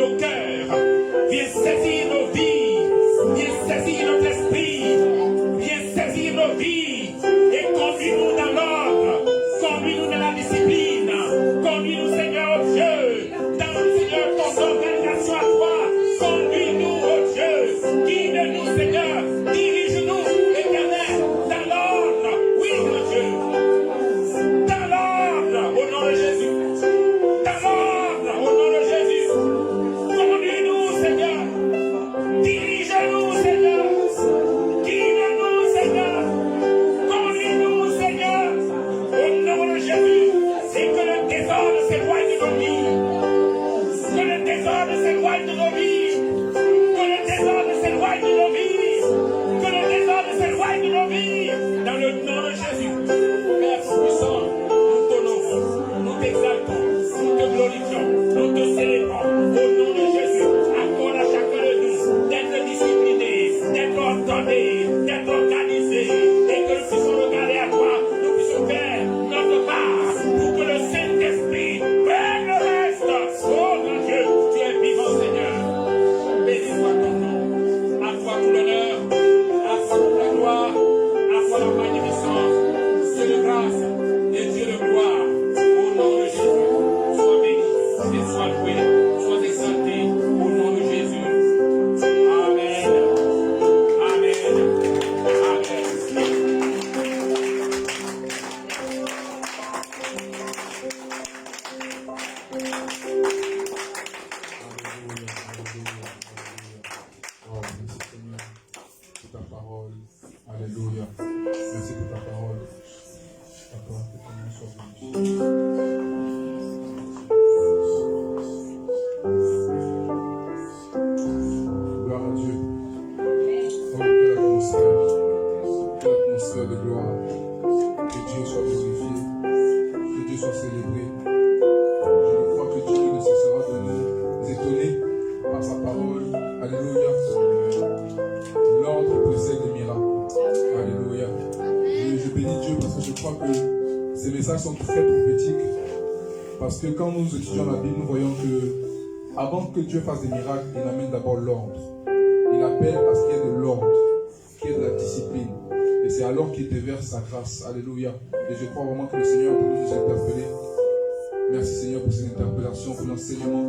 S1: nos cœurs, viens saisir nos vies, viens saisir notre esprit, viens saisir nos vies et conduis-nous dans l'ordre, conduis-nous dans la discipline, conduis-nous, Seigneur, oh Dieu, dans, Seigneur, ton organisation à toi, conduis-nous, oh Dieu, guide-nous, Seigneur, dirige-nous, Éternel, dans l'ordre, oui, mon Dieu, dans l'ordre, au nom de Jésus. Dans l'ordre, au nom de Jésus, conduis-nous, Seigneur, dirige-nous, Seigneur, guide-nous, Seigneur, conduis-nous, Seigneur, au nom de Jésus, et que le désordre s'éloigne de nos vies, que le désordre s'éloigne de nos vies, que le désordre s'éloigne de nos vies, que le désordre s'éloigne de nos vies, dans le nom de Jésus. Père puissant, nous t'honorons, nous t'exaltons, nous te glorifions, nous te célébrons, au nom de Jésus. Accorde à chacun de nous d'être discipliné, d'être ordonné, d'être organisé, et que nous puissions regarder à toi, nous puissions faire notre part, pour que le Saint-Esprit prenne le reste. Oh mon Dieu, tu es vivant, Seigneur. Béni soit ton nom. À toi tout l'honneur, à toi toute la gloire, à toi la magnificence, Dieu de grâce et Dieu de gloire. Au nom de Jésus, sois béni et sois loué, sois exalté. Au nom de Jésus. Amen. Amen. Amen.
S2: Oh, merci Seigneur pour ta parole. Alléluia. Merci pour ta parole. Papa, que ton nom soit béni. Gloire à Dieu. Oh, quelle atmosphère de gloire. Que Dieu soit glorifié. Que Dieu soit célébré. Je crois que Dieu ne cessera de nous étonner par sa parole. Alléluia. L'ordre précède les miracles. Alléluia. Je bénis Dieu parce que je crois que ces messages sont très prophétiques. Parce que quand nous étudions la Bible, nous voyons que avant que Dieu fasse des miracles, il amène d'abord l'ordre. Il appelle à ce qu'il y ait de l'ordre, qu'il y ait de la discipline. Et c'est alors qu'il déverse sa grâce. Alléluia. Et je crois vraiment que le Seigneur peut nous interpeller. Merci Seigneur pour cette interpellation, pour l'enseignement.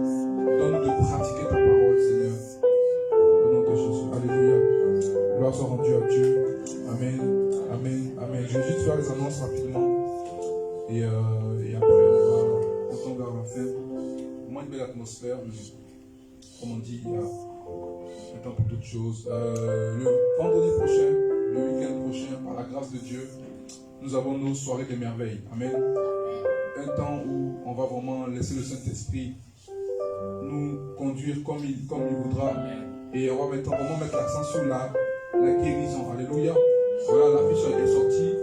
S2: Donne-nous de pratiquer ta parole, Seigneur. Au nom de Jésus. Alléluia. Gloire soit rendue à Dieu. Amen. Amen. Amen. Je vais juste faire les annonces rapidement. Et après, on tombe vers la fin. Vraiment une belle atmosphère. Mais, comme on dit, il y a un temps pour toutes choses. Le vendredi prochain, le week-end prochain, par la grâce de Dieu, nous avons nos soirées des merveilles. Amen. Un temps où on va vraiment laisser le Saint-Esprit nous conduire comme il voudra. Et on va vraiment mettre l'accent sur la guérison. Alléluia. Voilà, l'affiche est sortie.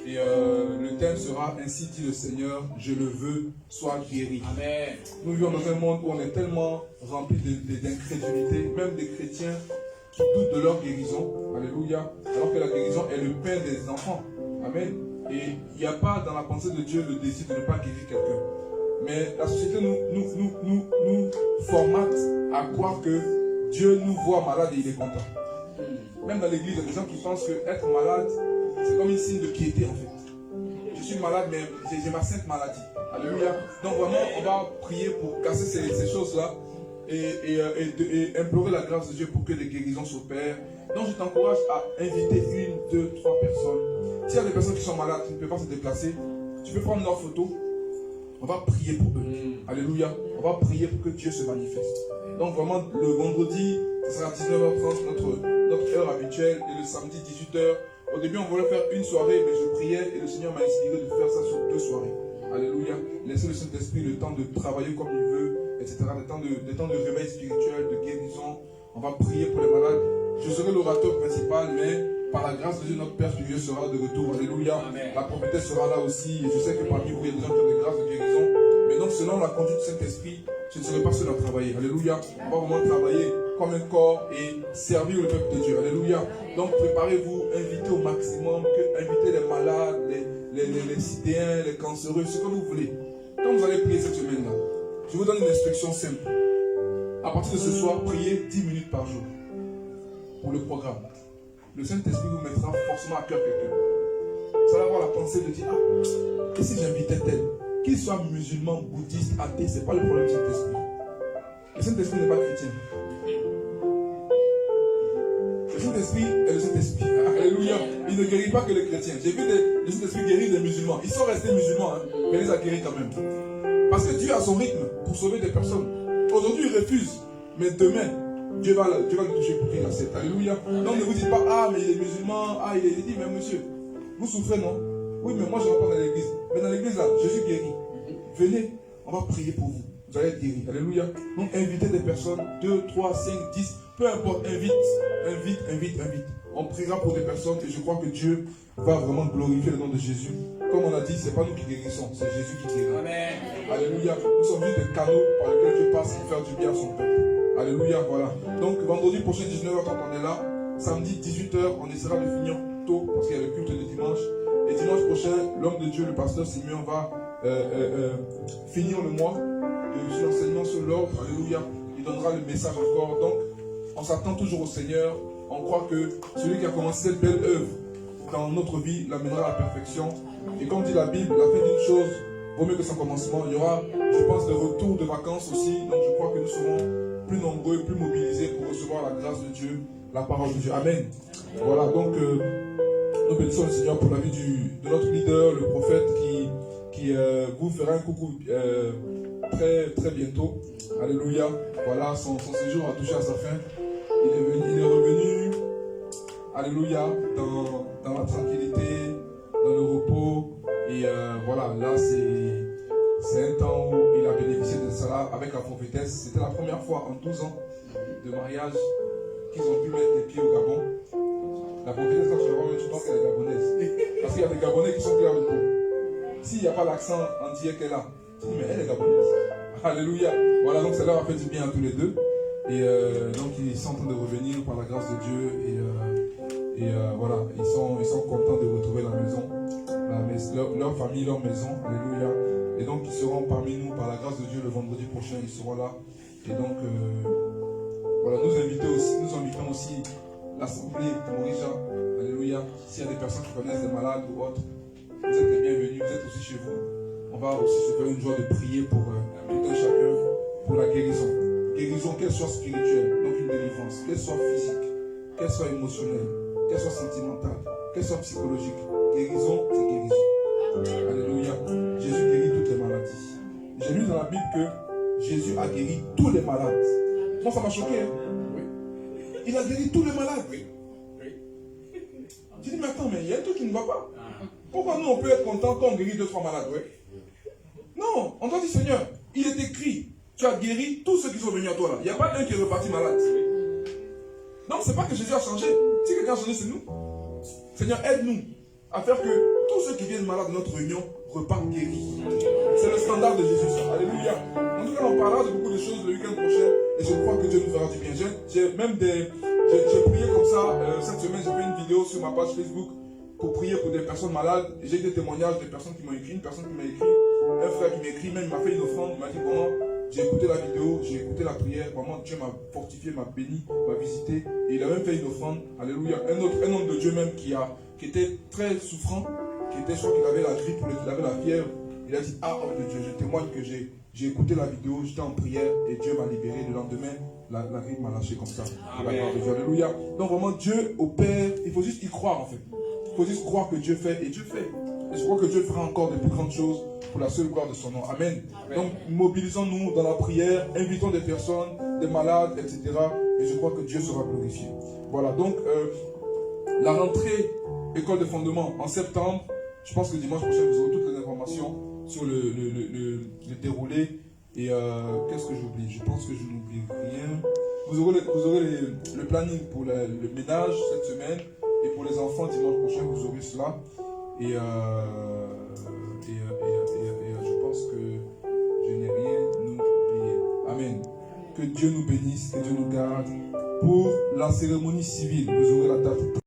S2: Et le thème sera « Ainsi dit le Seigneur, je le veux, sois guéri ». Amen. Nous vivons dans un monde où on est tellement rempli d'incrédulité, même des chrétiens qui doutent de leur guérison. Alléluia. Alors que la guérison est le pain des enfants. Amen. Et il n'y a pas dans la pensée de Dieu le désir de ne pas guérir quelqu'un. Mais la société nous formate à croire que Dieu nous voit malade et il est content. Même dans l'église, il y a des gens qui pensent qu'être malade, c'est comme un signe de piété en fait. Je suis malade, mais j'ai ma sainte maladie. Alléluia. Donc vraiment, on va prier pour casser ces choses-là et implorer la grâce de Dieu pour que les guérisons s'opèrent. Donc je t'encourage à inviter 1, 2, 3 personnes. S'il y a des personnes qui sont malades, qui ne peuvent pas se déplacer, tu peux prendre leurs photos. On va prier pour eux. Alléluia. On va prier pour que Dieu se manifeste. Donc vraiment, le vendredi, ce sera 19h30, notre heure habituelle, et le samedi, 18h. Au début, on voulait faire une soirée, mais je priais et le Seigneur m'a inspiré de faire ça sur 2 soirées. Alléluia. Laissez le Saint-Esprit le temps de travailler comme il veut, etc. Le temps de réveil spirituel, de guérison. On va prier pour les malades. Je serai l'orateur principal, mais par la grâce de Dieu, notre Père Dieu sera de retour. Alléluia. Amen. La prophétesse sera là aussi. Et je sais que parmi vous, il y a des gens qui ont des grâces de guérison. Mais donc, selon la conduite du Saint-Esprit, je ne serai pas seul à travailler. Alléluia. On va vraiment travailler comme un corps et servir le peuple de Dieu. Alléluia. Donc, préparez-vous, invitez au maximum, invitez les malades, les sidéens, les cancéreux, ce que vous voulez. Quand vous allez prier cette semaine-là, je vous donne une instruction simple. À partir de ce soir, priez 10 minutes par jour pour le programme. Le Saint-Esprit vous mettra forcément à cœur quelqu'un. Vous allez avoir la pensée de dire, ah, et si j'invitais tel, qu'il soit musulman, bouddhiste, athée, ce n'est pas le problème du Saint-Esprit. Le Saint-Esprit n'est pas chrétien. Le Saint-Esprit est le Saint-Esprit. Alléluia. Il ne guérit pas que les chrétiens. J'ai vu le Saint-Esprit guérir des musulmans. Ils sont restés musulmans, hein, mais il les a guéris quand même. Parce que Dieu a son rythme pour sauver des personnes. Aujourd'hui, il refuse. Mais demain, Dieu va le toucher pour qu'il accepte. Alléluia. Donc ne vous dites pas, ah, mais il est musulman. Ah, il est dit, mais monsieur, vous souffrez, non? Oui, mais moi je ne vais pas dans l'église. Mais dans l'église, là, Jésus guérit. Venez, on va prier pour vous. Vous allez être guéris. Alléluia. Donc invitez des personnes, 2, 3, 5, 10, peu importe, invite. On priera pour des personnes et je crois que Dieu va vraiment glorifier le nom de Jésus. Comme on a dit, ce n'est pas nous qui guérissons, c'est Jésus qui guérit. Amen. Alléluia. Nous sommes juste des canaux par lesquels Dieu passe pour faire du bien à son peuple. Alléluia, voilà. Donc vendredi prochain, 19h, quand on est là, samedi, 18h, on essaiera de finir tôt parce qu'il y a le culte de dimanche. Et dimanche prochain, l'homme de Dieu, le pasteur Simeon, va finir le mois de l'enseignement sur l'ordre. Alléluia. Il donnera le message encore. Donc, on s'attend toujours au Seigneur. On croit que celui qui a commencé cette belle œuvre dans notre vie l'amènera à la perfection. Et comme dit la Bible, la fin d'une chose vaut mieux que son commencement. Il y aura, je pense, le retour de vacances aussi. Donc, je crois que nous serons plus nombreux, plus mobilisés pour recevoir la grâce de Dieu, la parole de Dieu. Amen. Voilà, donc, nous bénissons le Seigneur pour la vie de notre leader, le prophète, qui vous fera un coucou très, très bientôt. Alléluia. Voilà, son séjour a touché à sa fin. Il est revenu, alléluia, dans la tranquillité, dans le repos. Et voilà, là, c'est un temps où il a bénéficié de cela avec la prophétesse. C'était la première fois en 12 ans de mariage qu'ils ont pu mettre les pieds au Gabon. La prophétesse, quand tu la vois, tu penses qu'elle est gabonaise. Parce qu'il y a des Gabonais qui sont clairs de peau. S'il n'y a pas l'accent entier qu'elle a, tu dis, mais elle est gabonaise. Alléluia. Voilà, donc ça leur a fait du bien à tous les deux. Et donc ils sont en train de revenir par la grâce de Dieu. Et voilà, ils sont contents de retrouver la maison, leur famille, leur maison. Alléluia. Et donc ils seront parmi nous par la grâce de Dieu le vendredi prochain. Ils seront là. Et donc voilà, nous invitons aussi l'assemblée Morija. Alléluia. S'il y a des personnes qui connaissent des malades ou autres, vous êtes les bienvenus. Vous êtes aussi chez vous. On va aussi se faire une joie de prier pour tout un chacun pour la guérison. Guérison, qu'elle soit spirituelle, donc une délivrance, qu'elle soit physique, qu'elle soit émotionnelle, qu'elle soit sentimentale, qu'elle soit psychologique. Guérison, c'est guérison. Alléluia. Jésus guérit toutes les maladies. J'ai lu dans la Bible que Jésus a guéri tous les malades. Moi, ça m'a choqué. Hein? Oui. Il a guéri tous les malades. Oui. J'ai dit, mais attends, mais il y a un truc qui ne va pas. Pourquoi nous, on peut être content quand on guérit 2-3 malades? Oui. Non, on doit dire, Seigneur, il est écrit. Tu as guéri tous ceux qui sont venus à toi là. Il n'y a pas un qui est reparti malade. Donc, ce n'est pas que Jésus a changé. Si quelqu'un a changé, c'est nous. Seigneur, aide-nous à faire que tous ceux qui viennent malades de notre réunion repartent guéris. C'est le standard de Jésus, ça. Alléluia. En tout cas, on parlera de beaucoup de choses le week-end prochain et je crois que Dieu nous fera du bien. J'ai prié comme ça. Cette semaine, j'ai fait une vidéo sur ma page Facebook pour prier pour des personnes malades. J'ai des témoignages de personnes qui m'ont écrit, une personne qui m'a écrit, un frère qui m'a écrit, même il m'a fait une offrande, il m'a dit comment. J'ai écouté la vidéo, j'ai écouté la prière, vraiment Dieu m'a fortifié, m'a béni, m'a visité. Et il a même fait une offrande, alléluia. Un homme de Dieu même qui était très souffrant, je crois qu'il avait la grippe, il avait la fièvre. Il a dit, ah homme de Dieu, je témoigne que j'ai écouté la vidéo, j'étais en prière et Dieu m'a libéré. Le lendemain, la grippe m'a lâché comme ça. Alléluia. Donc vraiment Dieu opère, il faut juste y croire en fait. Il faut juste croire que Dieu fait et Dieu fait. Et je crois que Dieu fera encore de plus grandes choses pour la seule gloire de son nom. Amen. Donc, mobilisons-nous dans la prière, invitons des personnes, des malades, etc. Et je crois que Dieu sera glorifié. Voilà, donc, la rentrée école de fondement en septembre, je pense que dimanche prochain, vous aurez toutes les informations sur le déroulé. Et qu'est-ce que j'oublie? Je pense que je n'oublie rien. Vous aurez le planning pour le ménage cette semaine. Et pour les enfants, dimanche prochain, vous aurez cela. Et je pense que je n'ai rien oublié. Amen. Que Dieu nous bénisse, que Dieu nous garde. Pour la cérémonie civile, vous aurez la date.